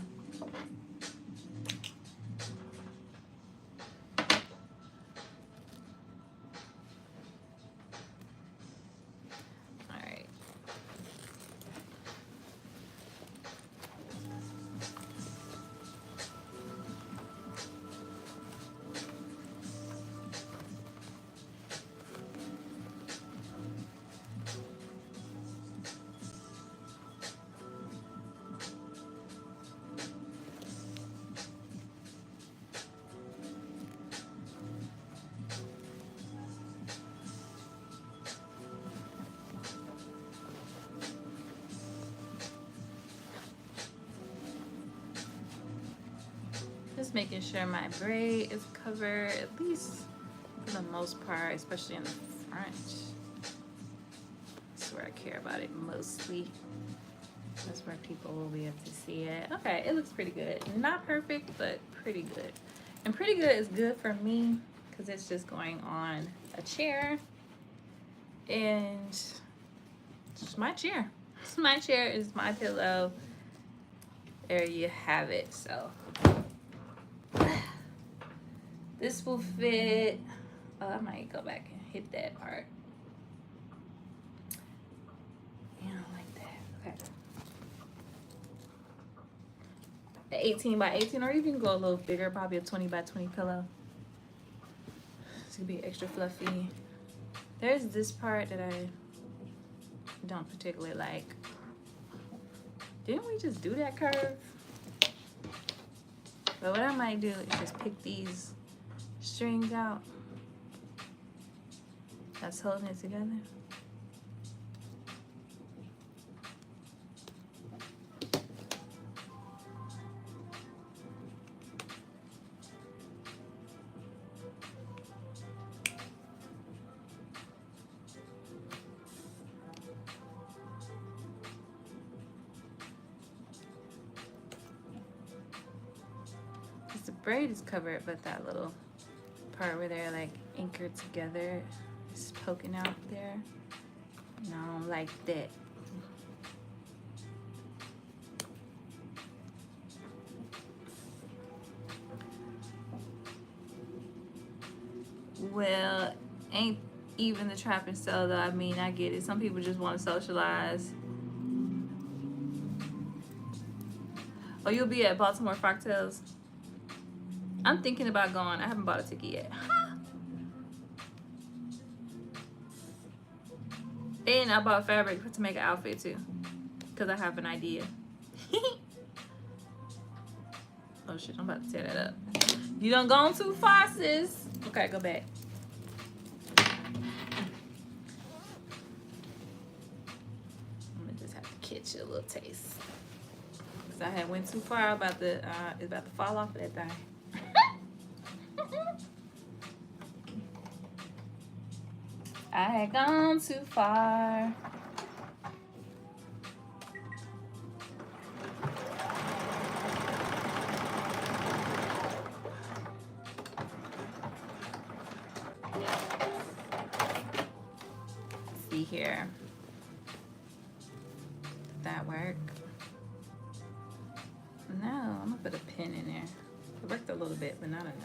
Alright. Just making sure my braid is covered, at least for the most part, especially in the front. That's where I care about it mostly. That's where people will be able to see it. Okay, it looks pretty good. Not perfect, but pretty good. And pretty good is good for me because it's just going on a chair. And it's my chair. My chair is my pillow. There you have it. So this will fit. Oh, I might go back and hit that part. Yeah, I don't like that. Okay. The 18 by 18, or even go a little bigger, probably a 20 by 20 pillow. It's gonna be extra fluffy. There's this part that I don't particularly like. Didn't we just do that curve? But what I might do is just pick these strings out. That's holding it together. The braid is covered, but that little part where they're like anchored together is poking out there. And I don't like that. Well, ain't even the trap and sell though. I mean, I get it. Some people just want to socialize. Oh, you'll be at Baltimore Fractals? I'm thinking about going. I haven't bought a ticket yet. And I bought fabric to make an outfit too, because I have an idea. Oh shit, I'm about to tear that up. You done gone too far, sis. Okay, go back. I'm gonna just have to catch you a little taste. Cause I had went too far about the it's about to fall off of that thing. I had gone too far. Let's see here. Did that work? No, I'm gonna put a pin in there. It worked a little bit, but not enough.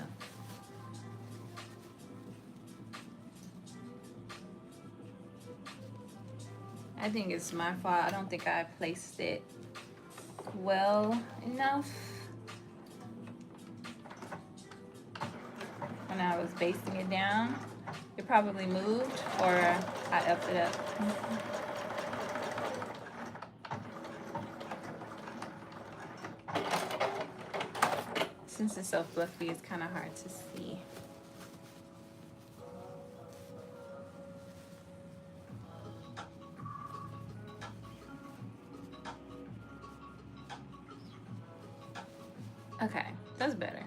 I think it's my fault. I don't think I placed it well enough when I was basting it down. It probably moved, or I upped it up. Since it's so fluffy, it's kind of hard to see. Okay, that's better.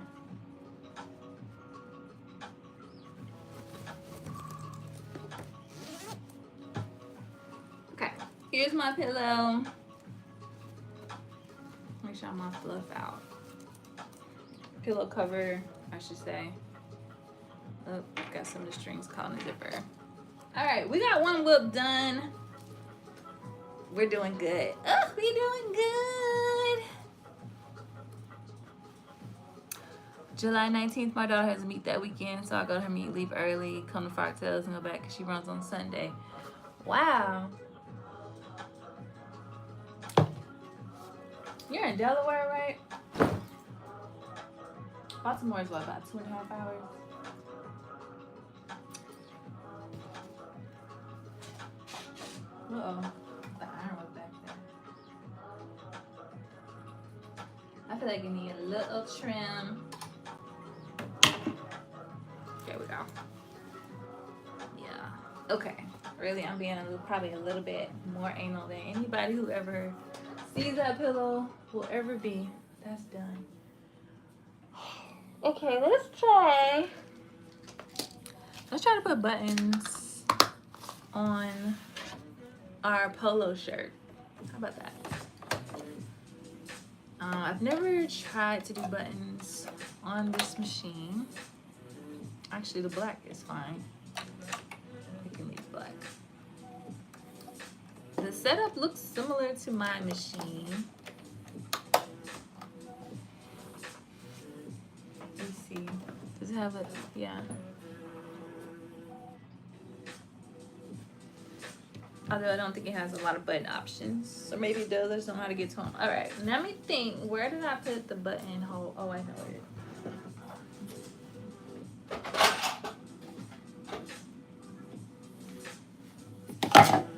Okay, here's my pillow. Make sure my fluff out. Pillow cover, I should say. Oh, got some of the strings caught in the zipper. All right, we got one whip done. We're doing good. Oh, we doing good. July 19th, my daughter has a meet that weekend, so I go to her meet, leave early, come to Foxtails, and go back because she runs on Sunday. Wow. You're in Delaware, right? Baltimore is what, about 2.5 hours? Uh-oh. The iron was back there. I feel like you need a little trim. There we go. Yeah. Okay. Really, I'm being probably a little bit more anal than anybody who ever sees that pillow will ever be. That's done. Okay, let's try to put buttons on our polo shirt. How about that? I've never tried to do buttons on this machine. Actually, the black is fine. I can leave black. The setup looks similar to my machine. Let's see. Does it have a, yeah. Although I don't think it has a lot of button options. Or maybe it does, I just don't know how to get to them. All right, let me think. Where did I put the button hole? Oh, I know it.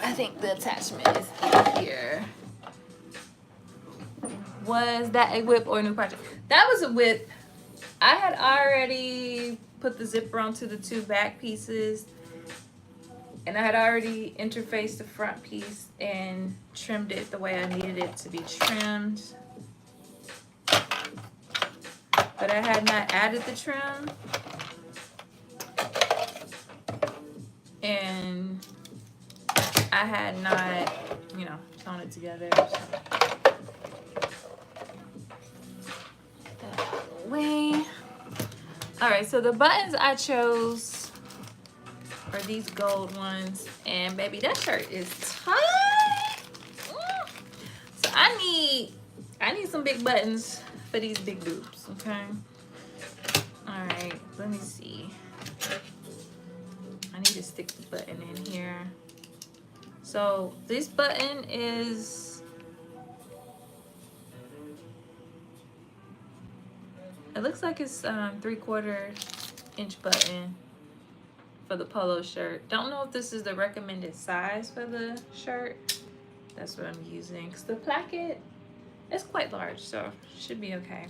I think the attachment is in here. Was that a whip or a new project? That was a whip. I had already put the zipper onto the two back pieces, and I had already interfaced the front piece and trimmed it the way I needed it to be trimmed. But I had not added the trim. And I had not, you know, sewn it together. So. That way. All right, so the buttons I chose are these gold ones, and baby, that shirt is tight. So I need some big buttons for these big boobs. Okay. All right, let me see. I need to stick the button in here. So this button is, it looks like it's 3/4 inch button for the polo shirt. Don't know if this is the recommended size for the shirt. That's what I'm using, because the placket is quite large, so it should be okay.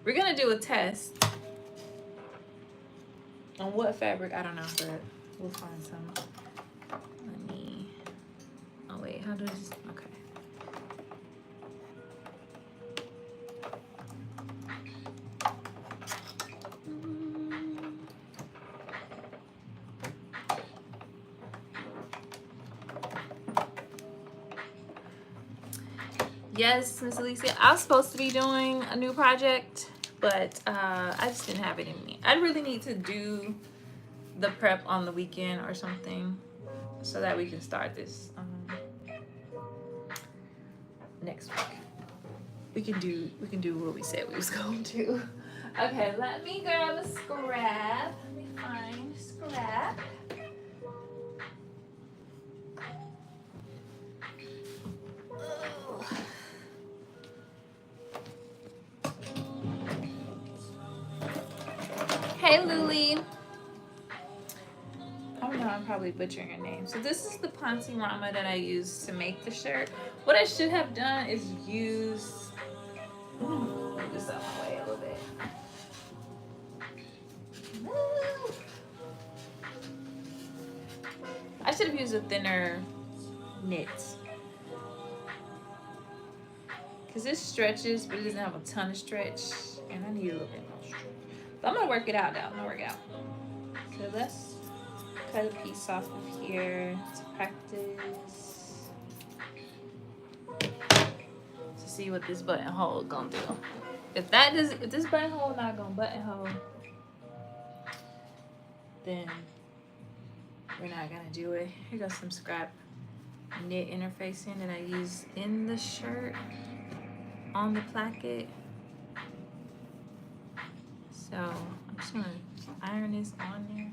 We're gonna do a test on what fabric, I don't know, but we'll find some. Let me, oh wait, how does, okay. Yes, Miss Alicia, I was supposed to be doing a new project, but I just didn't have it in me. I really need to do the prep on the weekend or something so that we can start this next week. We can do what we said we was going to. Okay, let me grab a scrap. Let me find a scrap. Hey, Luli. Oh no, I'm probably butchering your name. So this is the Ponte-Rama that I used to make the shirt. What I should have done is use, move this out my way a little bit. I should have used a thinner knit, because it stretches, but it doesn't have a ton of stretch, and I need a little bit more stretch. But I'm gonna work it out though. I'm gonna work it out. So let's cut a piece off of here to practice to see what this buttonhole gonna do. If this buttonhole not gonna buttonhole, then we're not gonna do it. Here goes some scrap knit interfacing that I use in the shirt on the placket. So I'm just gonna iron this on there.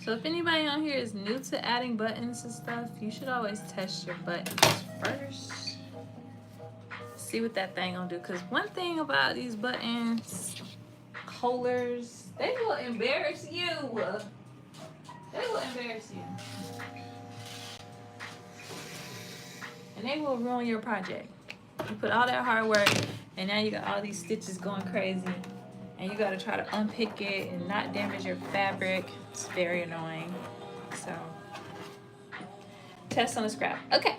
So if anybody on here is new to adding buttons and stuff, you should always test your buttons first. See what that thing gonna do. Cause one thing about these buttons, holders, they will embarrass you. They will embarrass you. And they will ruin your project. You put all that hard work and now you got all these stitches going crazy. And you gotta try to unpick it and not damage your fabric. It's very annoying. So, test on the scrap. Okay.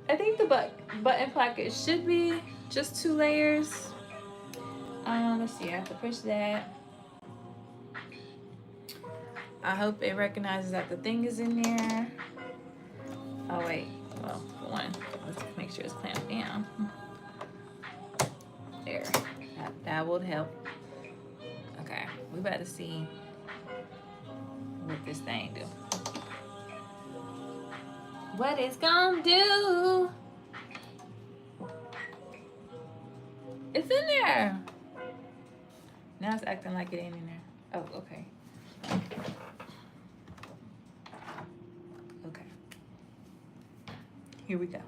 I think the button placket should be just 2 layers. Let's see, I have to push that. I hope it recognizes that the thing is in there. Oh wait, well, for one, let's make sure it's clamped down. There, that would help. Okay, we better see what this thing do. What it's gonna do? It's in there. Now it's acting like it ain't in there. Oh, okay. Okay. Here we go.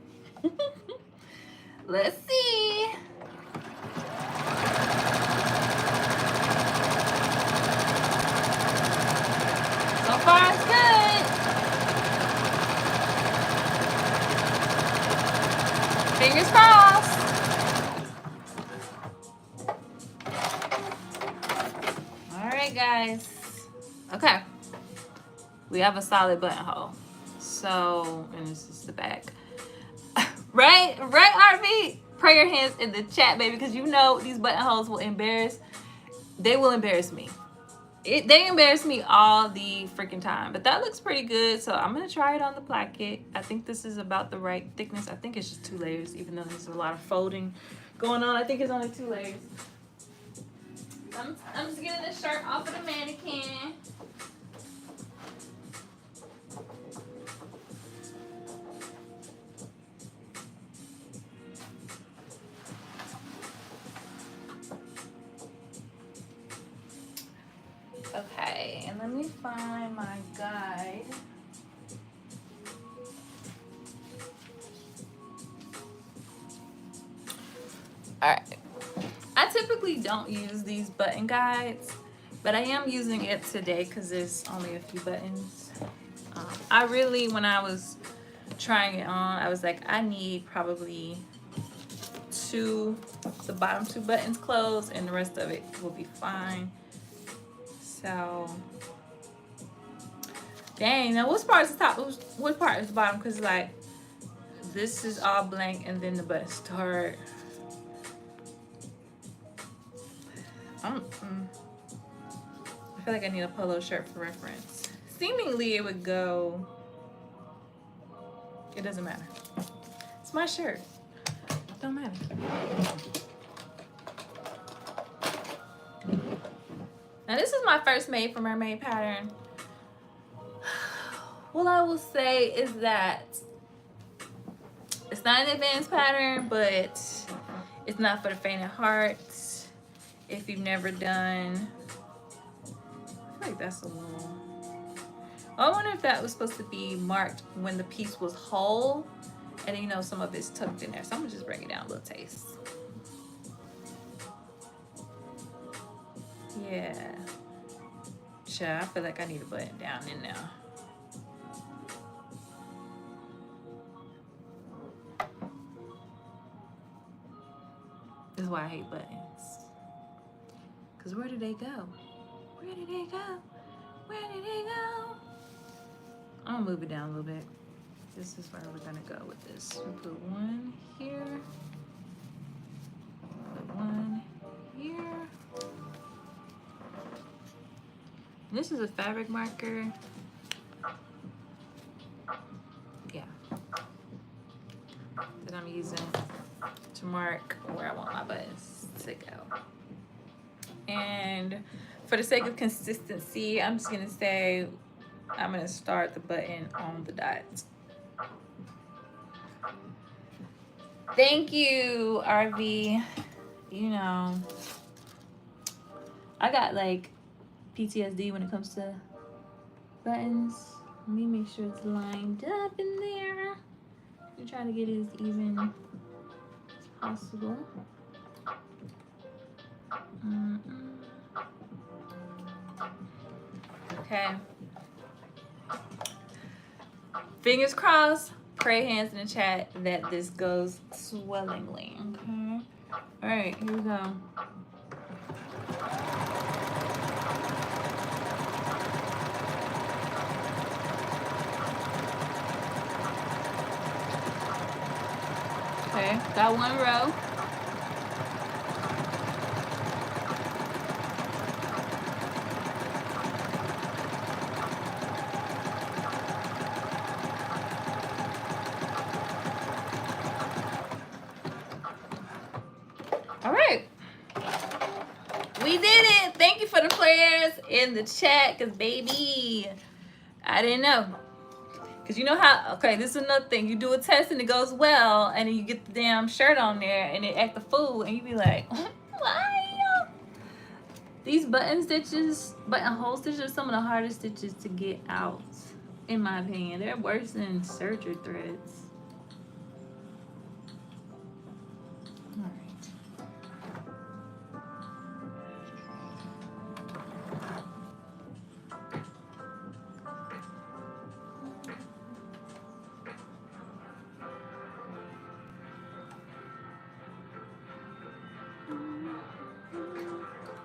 Let's see. So far, it's good. Fingers crossed. All right, guys. Okay. We have a solid buttonhole. So, and this is the back. Right, RV? Put your hands in the chat, baby, because you know these buttonholes will embarrass. They will embarrass me. They embarrass me all the freaking time. But that looks pretty good, so I'm gonna try it on the placket. I think this is about the right thickness. I think it's just 2 layers, even though there's a lot of folding going on. I think it's only 2 layers. I'm just getting the shirt off of the mannequin. Okay, and let me find my guide. All right. I typically don't use these button guides, but I am using it today because there's only a few buttons. I really, when I was trying it on, I was like, I need probably the bottom 2 buttons closed, and the rest of it will be fine. So, dang, now which part is the top? What part is the bottom? Because, like, this is all blank, and then the button start. I feel like I need a polo shirt for reference. Seemingly, it would go. It doesn't matter. It's my shirt. It don't matter. Now, this is my first made for mermaid pattern. What I will say is that it's not an advanced pattern, but it's not for the faint of heart. If you've never done, I feel like that's a little. I wonder if that was supposed to be marked when the piece was whole, and you know some of it's tucked in there. So I'm gonna just bring it down a little taste. Yeah. child. I feel like I need a button down in there. This is why I hate buttons. Because where did they go? Where did they go? Where did they go? I'm gonna move it down a little bit. This is where we're gonna go with this. We'll put one here. Put one here. This is a fabric marker. Yeah. That I'm using to mark where I want my buttons to go. And for the sake of consistency, I'm just gonna say I'm gonna start the button on the dot. Thank you, RV. You know, I got like PTSD when it comes to buttons. Let me make sure it's lined up in there. I'm trying to get it as even as possible. Okay. Fingers crossed. Pray hands in the chat that this goes swellingly. Okay. All right, here we go. Okay, got one row. All right. We did it. Thank you for the prayers in the chat, because baby, I didn't know. Because you know how, okay, this is another thing. You do a test and it goes well, and then you get the damn shirt on there and it act the fool, and you be like, why? These button stitches, buttonhole stitches are some of the hardest stitches to get out, in my opinion. They're worse than serger threads.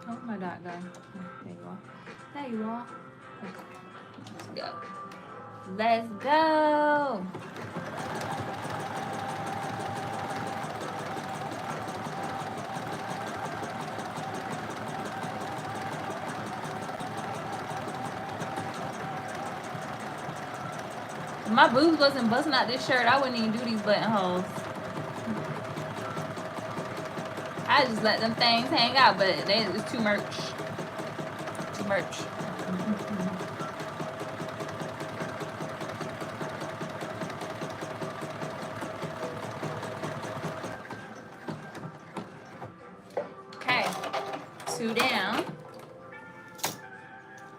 Oh, my dot guy. There you are. There you are. Okay. Let's go. Let's go. If my boobs wasn't busting out this shirt, I wouldn't even do these buttonholes. I just let them things hang out, but it's too much. Too much. Okay, 2 down.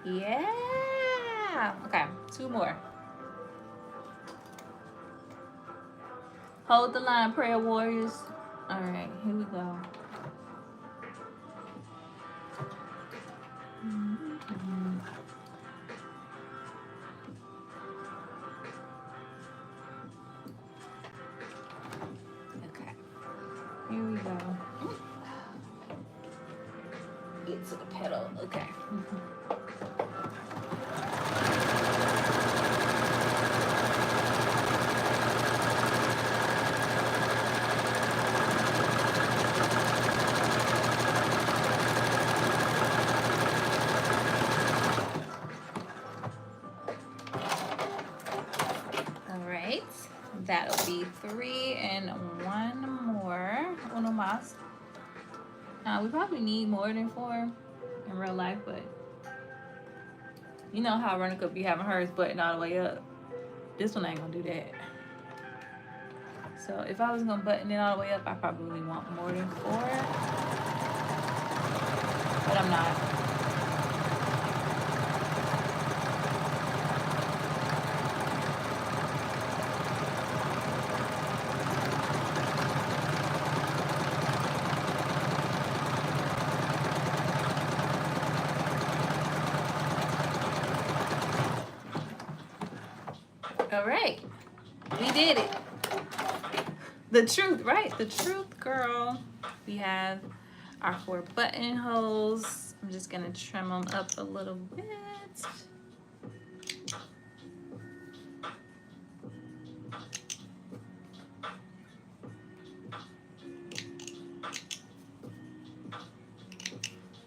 Yeah. Okay, 2 more. Hold the line, prayer warriors. All right, here we go. Okay, here we go. Get to the pedal. Okay. That'll be 3 and 1 more. Uno más. We probably need more than 4 in real life, but you know how Veronica be having hers button all the way up. This one ain't gonna do that. So if I was gonna button it all the way up, I probably want more than 4, but I'm not. All right, we did it. The truth, right? The truth, girl. We have our 4 buttonholes. I'm just gonna trim them up a little bit.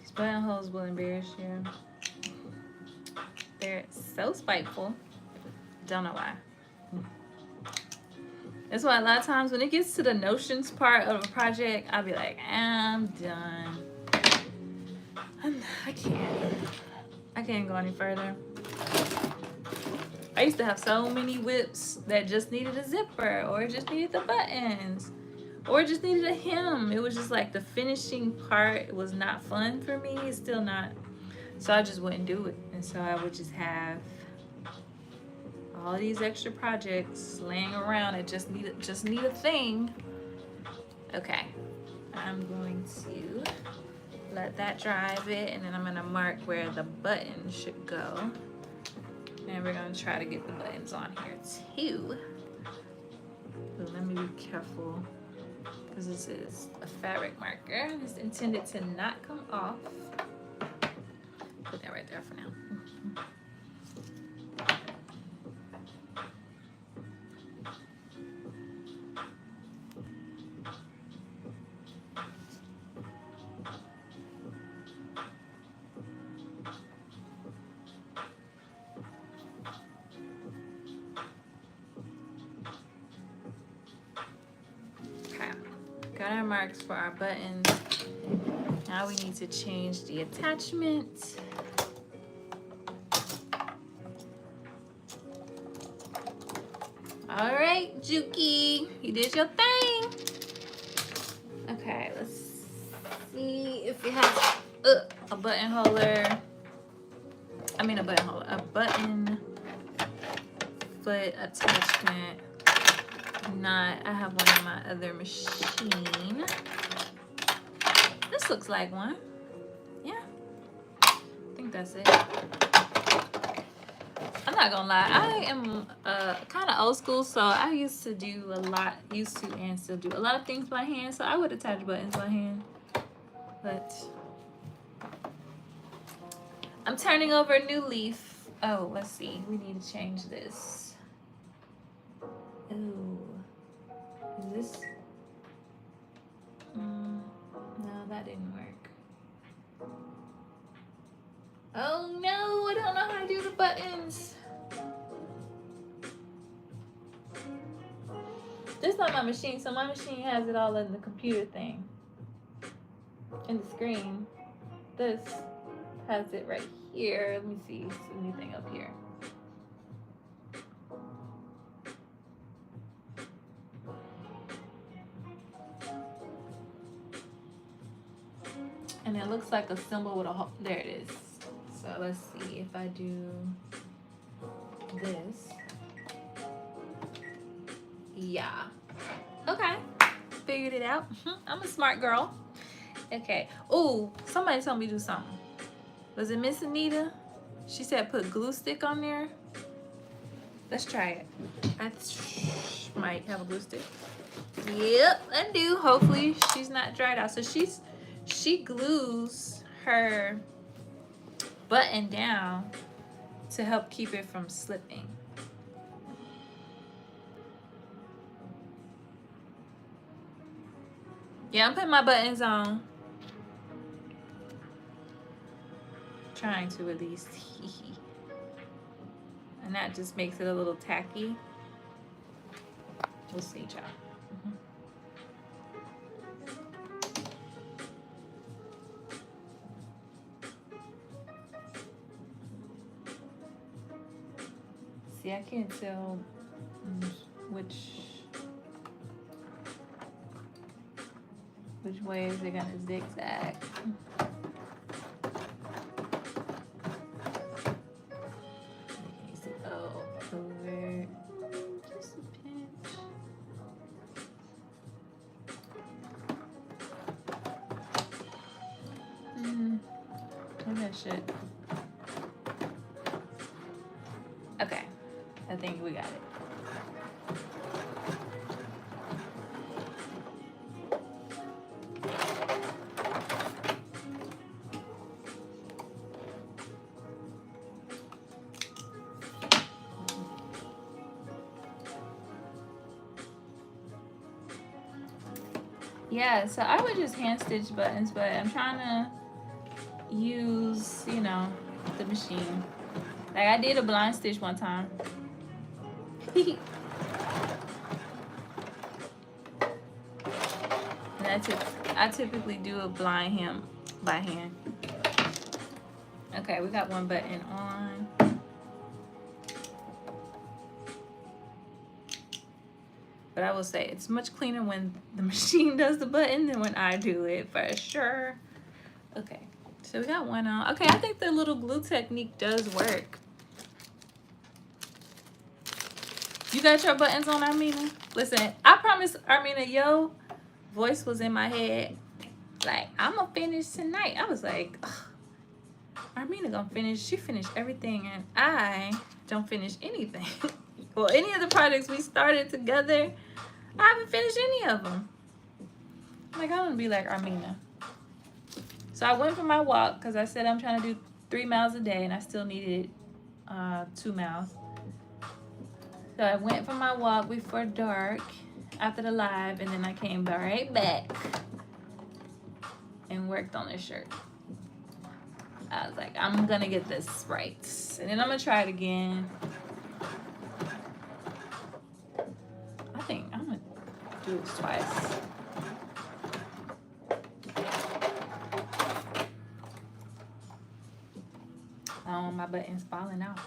These buttonholes will embarrass you. They're so spiteful. Don't know why. That's why a lot of times when it gets to the notions part of a project, I'll be like, I'm done. I can't go any further. I used to have so many whips that just needed a zipper, or just needed the buttons, or just needed a hem. It was just like the finishing part was not fun for me. It's still not. So I just wouldn't do it. And so I would just have all these extra projects laying around. It just need a thing. Okay, I'm going to let that dry a bit, and then I'm gonna mark where the button should go. And we're gonna try to get the buttons on here too. So let me be careful, because this is a fabric marker. It's intended to not come off. Put that right there for now. Got our marks for our buttons. Now we need to change the attachment. All right, Juki, you did your thing. Okay, let's see if it has a button holder. I mean a button foot attachment. Not, I have one on my other machine. This looks like one. Yeah, I think that's it. I'm not gonna lie, I am kind of old school, so I used to and still do a lot of things by hand, so I would attach buttons by hand. But I'm turning over a new leaf. Oh, let's see, we need to change this. Ooh, is this? No, that didn't work. Oh no, I don't know how to do the buttons. This is not my machine, so my machine has it all in the computer thing. In the screen. This has it right here. Let me see if there's anything up here. And it looks like a symbol with a hole. There it is. So let's see if I do this. Yeah. Okay. Figured it out. I'm a smart girl. Okay. Oh, somebody told me to do something. Was it Miss Anita? She said put glue stick on there. Let's try it. I might have a glue stick. Yep, I do. Hopefully she's not dried out. So she glues her button down to help keep it from slipping. Yeah, I'm putting my buttons on. Trying to at least. And that just makes it a little tacky. We'll see, y'all. See, I can't tell which way is it gonna zigzag. Over just a pinch. Maybe I should. Okay. I think we got it. Yeah, so I would just hand stitch buttons, but I'm trying to use, you know, the machine. Like I did a blind stitch one time. And I typically do a blind hem by hand. Okay, we got one button on. But I will say it's much cleaner when the machine does the button than when I do it, for sure. Okay, so we got one on. Okay, I think the little glue technique does work. You got your buttons on, Armina? Listen, I promise, Armina, yo voice was in my head. Like, I'm gonna finish tonight. I was like, ugh, Armina gonna finish. She finished everything, and I don't finish anything. Well, any of the projects we started together, I haven't finished any of them. Like, I want to be like Armina. So I went for my walk because I said I'm trying to do 3 miles a day, and I still needed 2 miles. So I went for my walk before dark after the live, and then I came right back and worked on this shirt. I was like, I'm gonna get this right, and then I'm gonna try it again. I think I'm gonna do this twice. Oh, my button's falling out.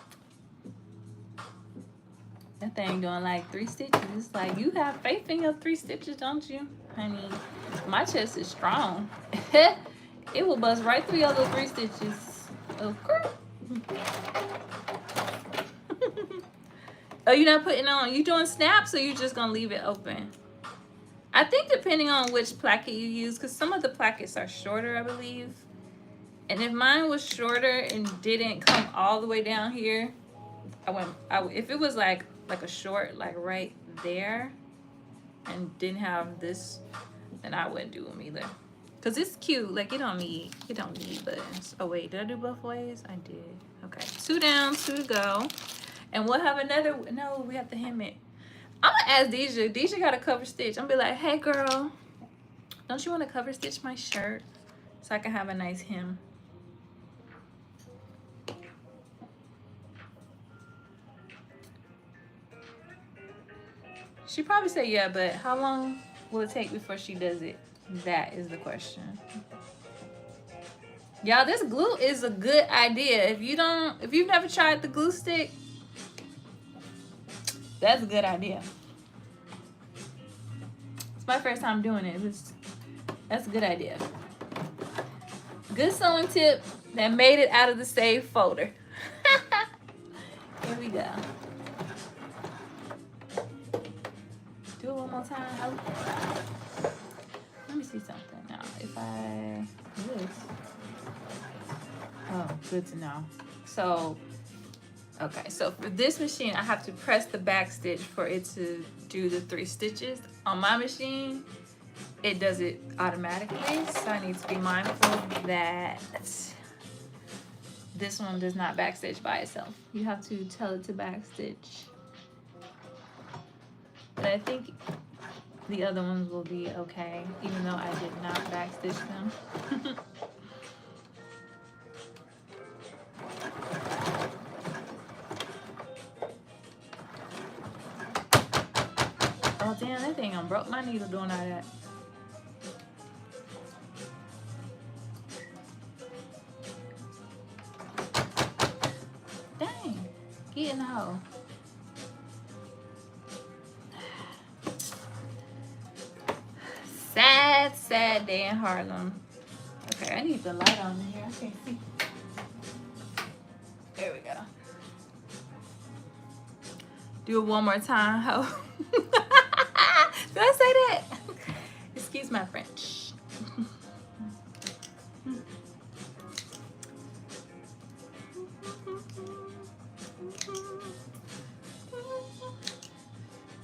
That thing doing like 3 stitches. Like, you have faith in your 3 stitches, don't you? Honey, my chest is strong. It will bust right through your little 3 stitches. Okay. Oh, you not putting on, you doing snaps, or you just gonna leave it open? I think depending on which placket you use, because some of the plackets are shorter, I believe. And if mine was shorter and didn't come all the way down here, if it was like a short, like right there, and didn't have this, then I wouldn't do them either. Cause it's cute. Like, it don't need buttons. Oh wait, did I do both ways? I did. Okay, 2 down, 2 to go, and we'll have another. No, we have to hem it. I'm gonna ask Deja. Deja got a cover stitch. I'm gonna be like, hey girl, don't you want to cover stitch my shirt so I can have a nice hem? She probably say yeah, but how long will it take before she does it? That is the question. Y'all, this glue is a good idea. If you've never tried the glue stick, that's a good idea. It's my first time doing it. That's a good idea. Good sewing tip that made it out of the save folder. Here we go. Do it one more time. Let me see something now. If I do this. Oh, good to know. So, okay. So for this machine, I have to press the back stitch for it to do the 3 stitches. On my machine, it does it automatically. So I need to be mindful that this one does not backstitch by itself. You have to tell it to backstitch. But I think the other ones will be okay, even though I did not backstitch them. Oh damn, that thing broke my needle doing all that. Dang, get in the hole. Sad day in Harlem. Okay, I need the light on in here. I can't see. There we go. Do it one more time, ho. Did I say that? Excuse my French.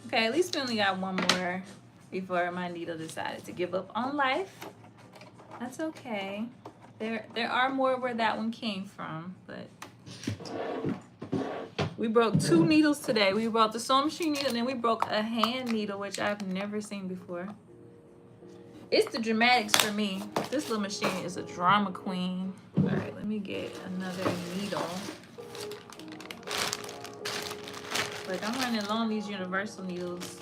Okay, at least we only got one more before my needle decided to give up on life. That's okay. There are more where that one came from, but we broke 2 needles today. We broke the sewing machine needle, and then we broke a hand needle, which I've never seen before. It's the dramatics for me. This little machine is a drama queen. All right, let me get another needle. Like, I'm running low on these universal needles.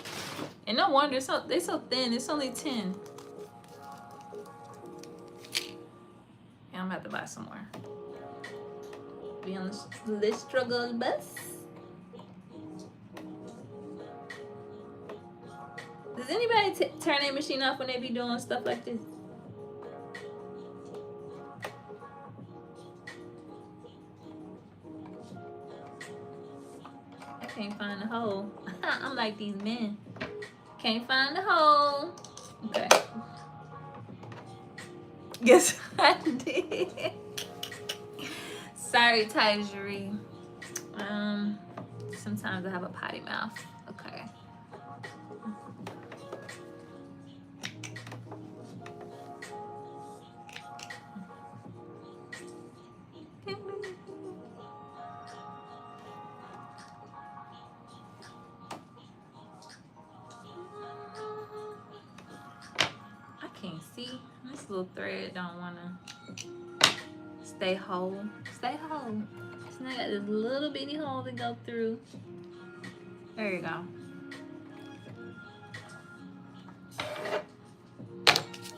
And no wonder, they're so thin. It's only 10. And I'm gonna have to buy some more. Be on the struggle bus. Does anybody turn their machine off when they be doing stuff like this? I can't find the hole. I'm like these men. Can't find the hole. Okay. Yes, I did. Sorry, Tajiri. Sometimes I have a potty mouth. Okay. I can't see. This little thread don't wanna stay whole. Stay whole. So I got this little bitty hole to go through. There you go.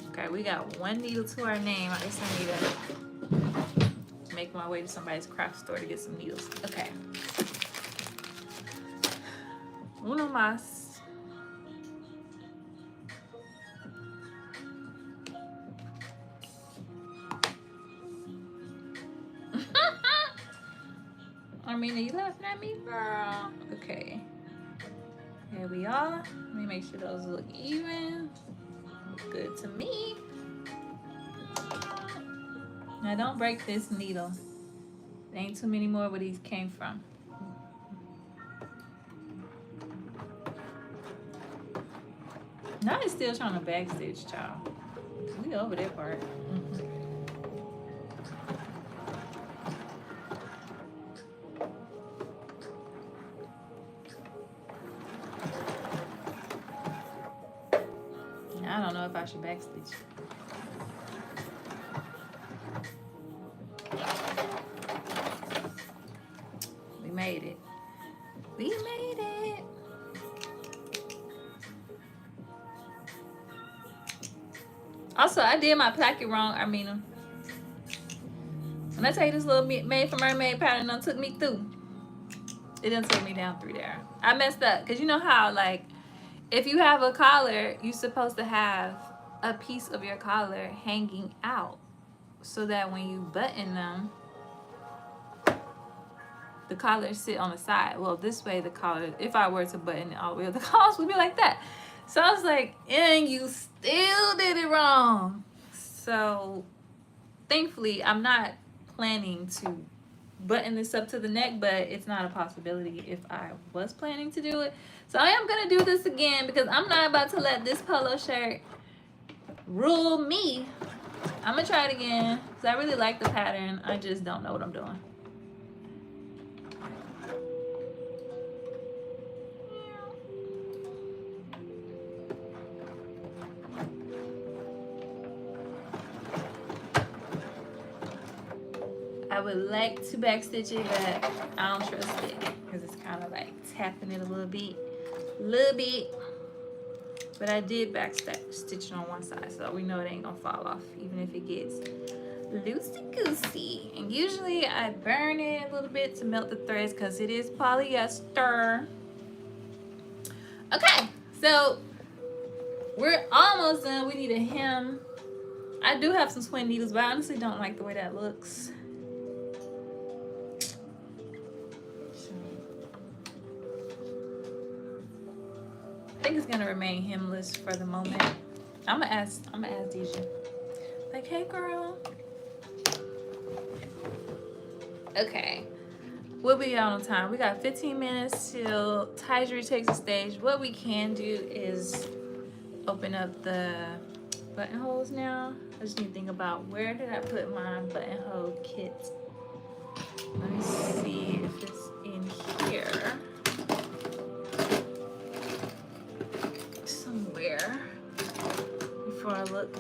Okay, we got 1 needle to our name. I guess I need to make my way to somebody's craft store to get some needles. Okay. Uno más. Armina, you laughing at me, girl? Okay. Here we are. Let me make sure those look even. Look good to me. Now don't break this needle. There ain't too many more where these came from. Now it's still trying to backstitch, child. We over that part. I don't know if I should backstitch. We made it. We made it. Also, I did my packet wrong, Armina. When I tell you this little made for mermaid pattern done took me through. It didn't take me down through there. I messed up. Because you know how, like, if you have a collar, you're supposed to have a piece of your collar hanging out so that when you button them, the collars sit on the side. Well, this way the collar, if I were to button it all the way up, the collars would be like that. So I was like, and you still did it wrong. So thankfully, I'm not planning to button this up to the neck, but it's not a possibility if I was planning to do it. So I am gonna do this again because I'm not about to let this polo shirt rule me. I'm gonna try it again because I really like the pattern. I just don't know what I'm doing. I would like to backstitch it, but I don't trust it because it's kind of like tapping it a little bit. But I did backstitch it on one side, so we know it ain't gonna fall off, even if it gets loosey-goosey. And usually I burn it a little bit to melt the threads because it is polyester. Okay, so we're almost done. We need a hem. I do have some twin needles, but I honestly don't like the way that looks. I think it's gonna remain hemless for the moment. I'm gonna ask Deja, like, hey girl. Okay, we'll be out on time. We got 15 minutes till Tyjri takes the stage. What we can do is open up the buttonholes now. I just need to think about where did I put my buttonhole kit. Let me see if it's in here somewhere before I look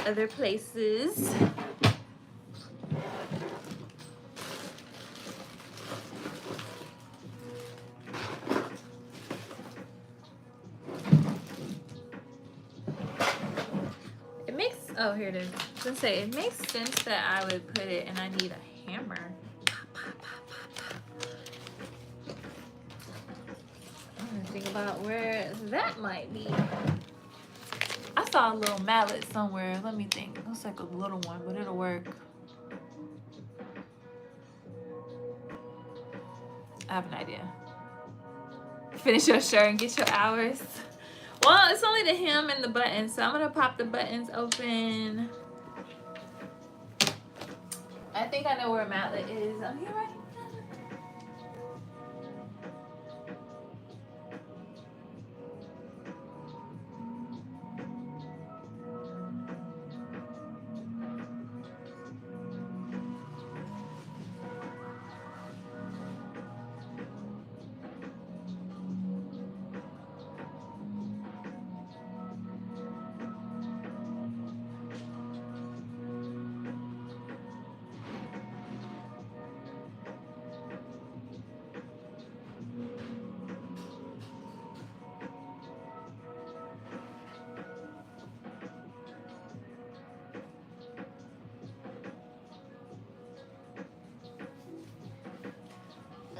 other places. Oh, here it is. I was gonna say, it makes sense that I would put it, and I need a hammer. I'm gonna think about where that might be. I saw a little mallet somewhere. Let me think. It looks like a little one, but it'll work. I have an idea. Finish your shirt and get your hours. Well, it's only the hem and the buttons, so I'm gonna pop the buttons open. I think I know where a mallet is. I'm here right now.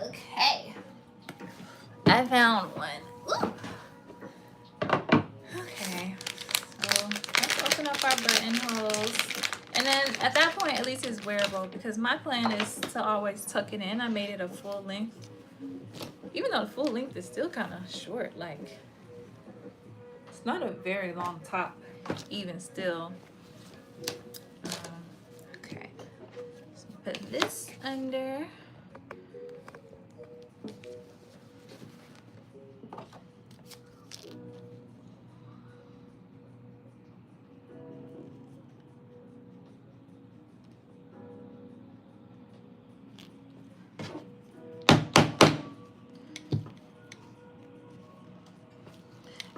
Okay, I found one. Ooh. Okay, so let's open up our buttonholes. And then at that point, at least it's wearable, because my plan is to always tuck it in. I made it a full length, even though the full length is still kind of short. Like, it's not a very long top, even still. Okay, so put this under.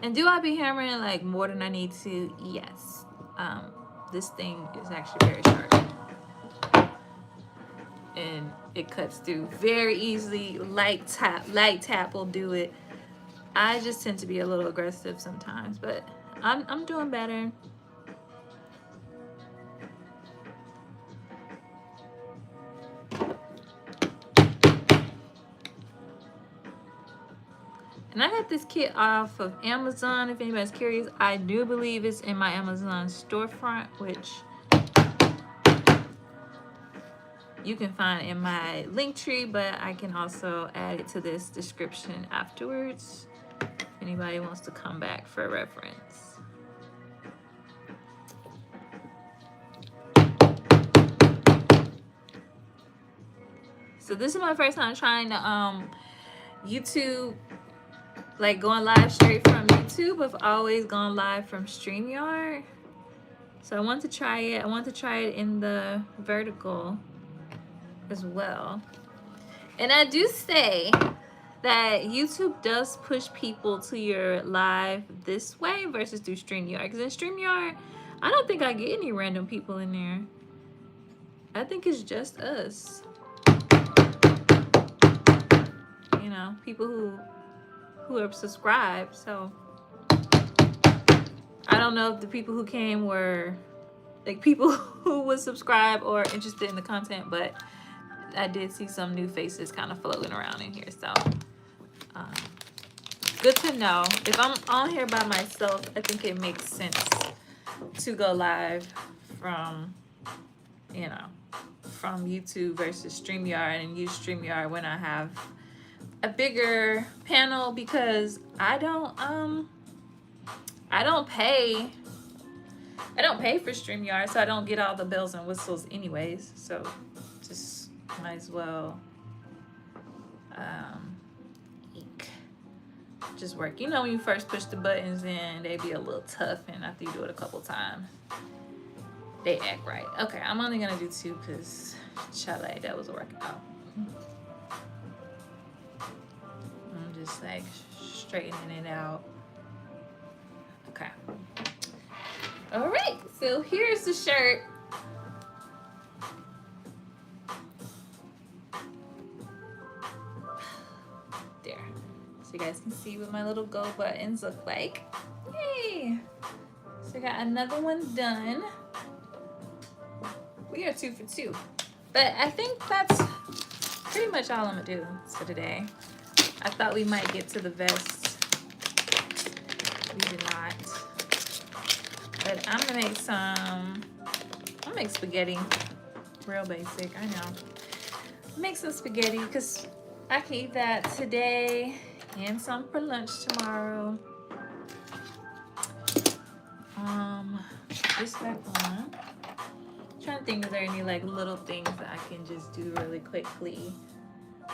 And do I be hammering like more than I need to? Yes. This thing is actually very sharp. And it cuts through very easily. Light tap will do it. I just tend to be a little aggressive sometimes, but I'm doing better. And I got this kit off of Amazon. If anybody's curious, I do believe it's in my Amazon storefront, which you can find in my link tree, but I can also add it to this description afterwards if anybody wants to come back for reference. So this is my first time trying to YouTube, like going live straight from YouTube. I've always gone live from StreamYard. So I want to try it. I want to try it in the vertical as well. And I do say that YouTube does push people to your live this way versus through StreamYard. Because in StreamYard, I don't think I get any random people in there. I think it's just us. You know, people who are subscribed. So I don't know if the people who came were like people who would subscribe or interested in the content, but I did see some new faces kind of floating around in here. So good to know. If I'm on here by myself, I think it makes sense to go live from, you know, from YouTube versus StreamYard, and use StreamYard when I have a bigger panel, because I don't pay for StreamYard, so I don't get all the bells and whistles anyways. So just might as well just work. You know, when you first push the buttons in, they be a little tough, and after you do it a couple times, they act right. Okay, I'm only gonna do 2 because chalet, that was a workout. I'm just like straightening it out. Okay. All right, so here's the shirt. There. So you guys can see what my little go buttons look like. Yay! So I got another one done. We are 2 for 2. But I think that's pretty much all I'm gonna do for today. I thought we might get to the vest. We did not. But I'm gonna make some, I'll make spaghetti. Real basic, I know. Make some spaghetti because I can eat that today and some for lunch tomorrow. This back on. I'm trying to think if there are any like little things that I can just do really quickly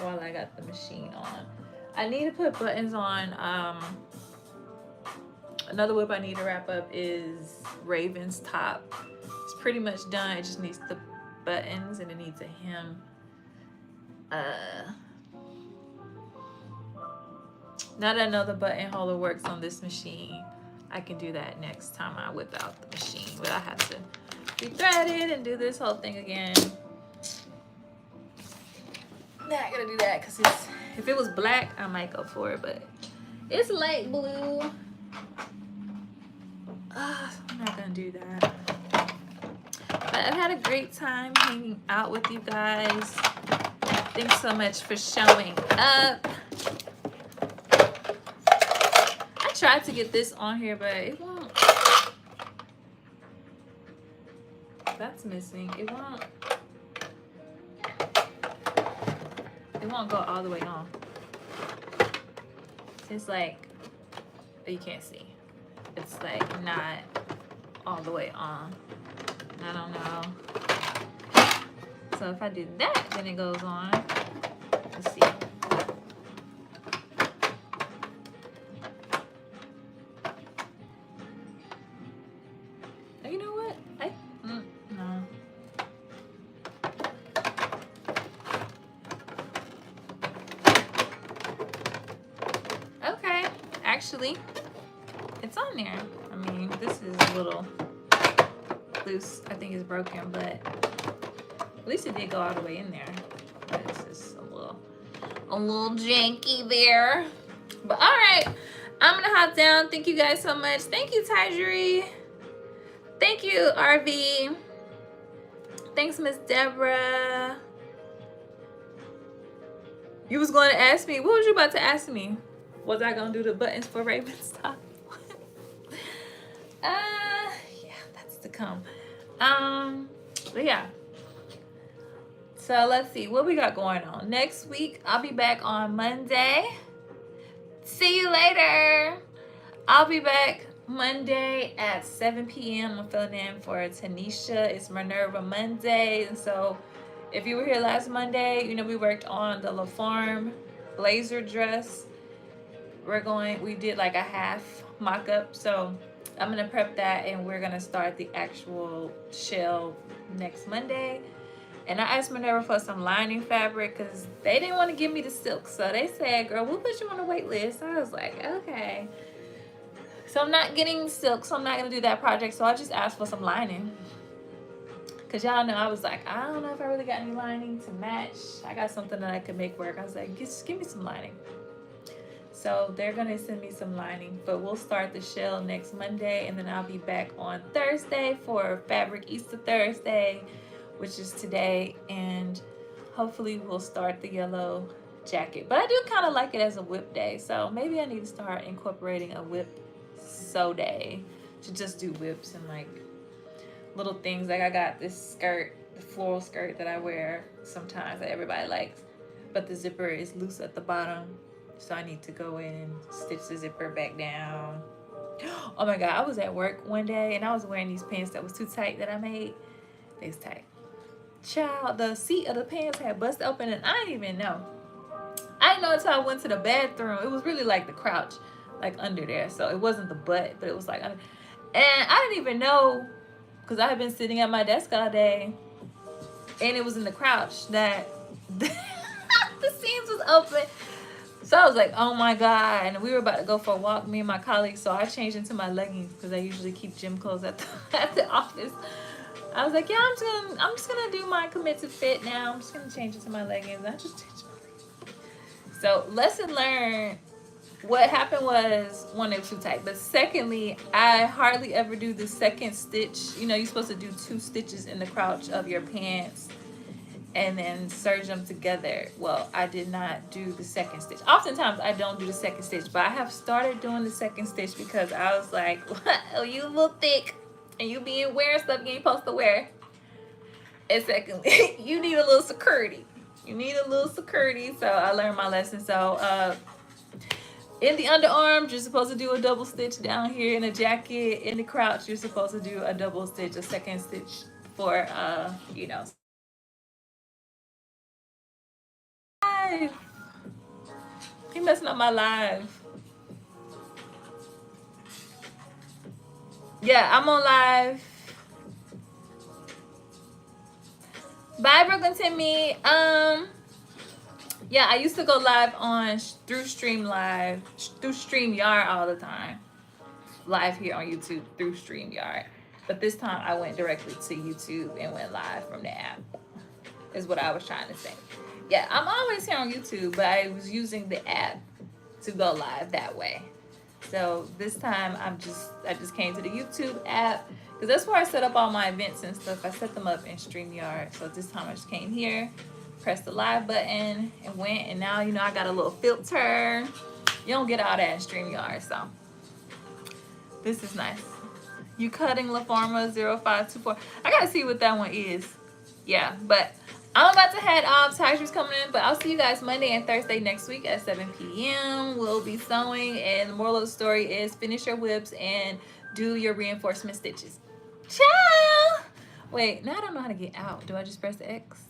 while I got the machine on. I need to put buttons on. Another whip I need to wrap up is Raven's top. It's pretty much done. It just needs the buttons and it needs a hem. Now that I know the button holder works on this machine, I can do that next time I whip out the machine, but I have to re-thread it and do this whole thing again. Not gonna do that because if it was black, I might go for it, but it's light blue. I'm not gonna do that. But I've had a great time hanging out with you guys. Thanks so much for showing up. I tried to get this on here, but it won't. That's missing. It won't go all the way on. It's like, you can't see. It's like not all the way on. I don't know. So if I do that, then it goes on. Let's see. You know what? No. Okay, actually, it's on there. I mean, this is a little loose. I think it's broken, but at least it did go all the way in there. But it's just a little janky there. But all right, I'm gonna hop down. Thank you guys so much. Thank you, Tyjeri. Thank you, RV. Thanks, Miss Deborah. You was going to ask me, what was you about to ask me? Was I gonna do the buttons for Raven's top? Yeah, that's to come. But yeah. So let's see what we got going on. Next week, I'll be back on Monday. See you later. I'll be back Monday at 7 p.m. I'm filling in for Tanisha. It's Minerva Monday. And so if you were here last Monday, you know, we worked on the La Farm blazer dress. We did like a half mock-up. So I'm gonna prep that and we're gonna start the actual shell next Monday. And I asked Minerva for some lining fabric because they didn't want to give me the silk. So they said, girl, we'll put you on a wait list. I was like, okay. So I'm not getting silk, so I'm not going to do that project. So I just asked for some lining. Because y'all know I was like, I don't know if I really got any lining to match. I got something that I could make work. I was like, just give me some lining. So they're going to send me some lining. But we'll start the shell next Monday. And then I'll be back on Thursday for Fabric Easter Thursday, which is today, and hopefully we'll start the yellow jacket. But I do kind of like it as a whip day, so maybe I need to start incorporating a whip sew day to just do whips and like little things. Like I got this skirt, the floral skirt that I wear sometimes that everybody likes, but the zipper is loose at the bottom, so I need to go in and stitch the zipper back down. Oh my God, I was at work one day and I was wearing these pants that was too tight that I made. They was tight. Child, the seat of the pants had busted open and I didn't even know. I didn't know until I went to the bathroom. It was really like the crouch, like under there. So it wasn't the butt, but it was like under. And I didn't even know, because I had been sitting at my desk all day and it was in the crouch that the seams was open. So I was like, oh my God. And we were about to go for a walk, me and my colleagues. So I changed into my leggings because I usually keep gym clothes at the office. I was like, yeah, I'm just gonna do my commit to fit now. I'm just gonna change into my leggings. I just changed my leggings. So lesson learned. What happened was, one, it was too tight. But secondly, I hardly ever do the second stitch. You know, you're supposed to do 2 stitches in the crouch of your pants and then serge them together. Well, I did not do the second stitch. Oftentimes I don't do the second stitch, but I have started doing the second stitch because I was like, oh, you look thick and you being wearing stuff you ain't supposed to wear. And secondly, you need a little security. You need a little security. So I learned my lesson. So in the underarms, you're supposed to do a double stitch down here. In a jacket, in the crouch, you're supposed to do a double stitch, a second stitch for you know. He messing up my live. Yeah, I'm on live. Bye, Brooklyn Timmy. Yeah, I used to go live on through StreamYard all the time. Live here on YouTube through StreamYard. But this time I went directly to YouTube and went live from the app. Is what I was trying to say. Yeah, I'm always here on YouTube, but I was using the app to go live that way. So this time I just came to the YouTube app because that's where I set up all my events and stuff. I set them up in StreamYard. So this time I just came here, pressed the live button and went, and now you know I got a little filter. You don't get all that in StreamYard, so this is nice. You cutting La Forma 0524. I gotta see what that one is. Yeah, but I'm about to head off. Tiger's coming in, but I'll see you guys Monday and Thursday next week at 7 p.m. We'll be sewing, and the moral of the story is finish your whips and do your reinforcement stitches. Ciao! Wait, now I don't know how to get out. Do I just press the X?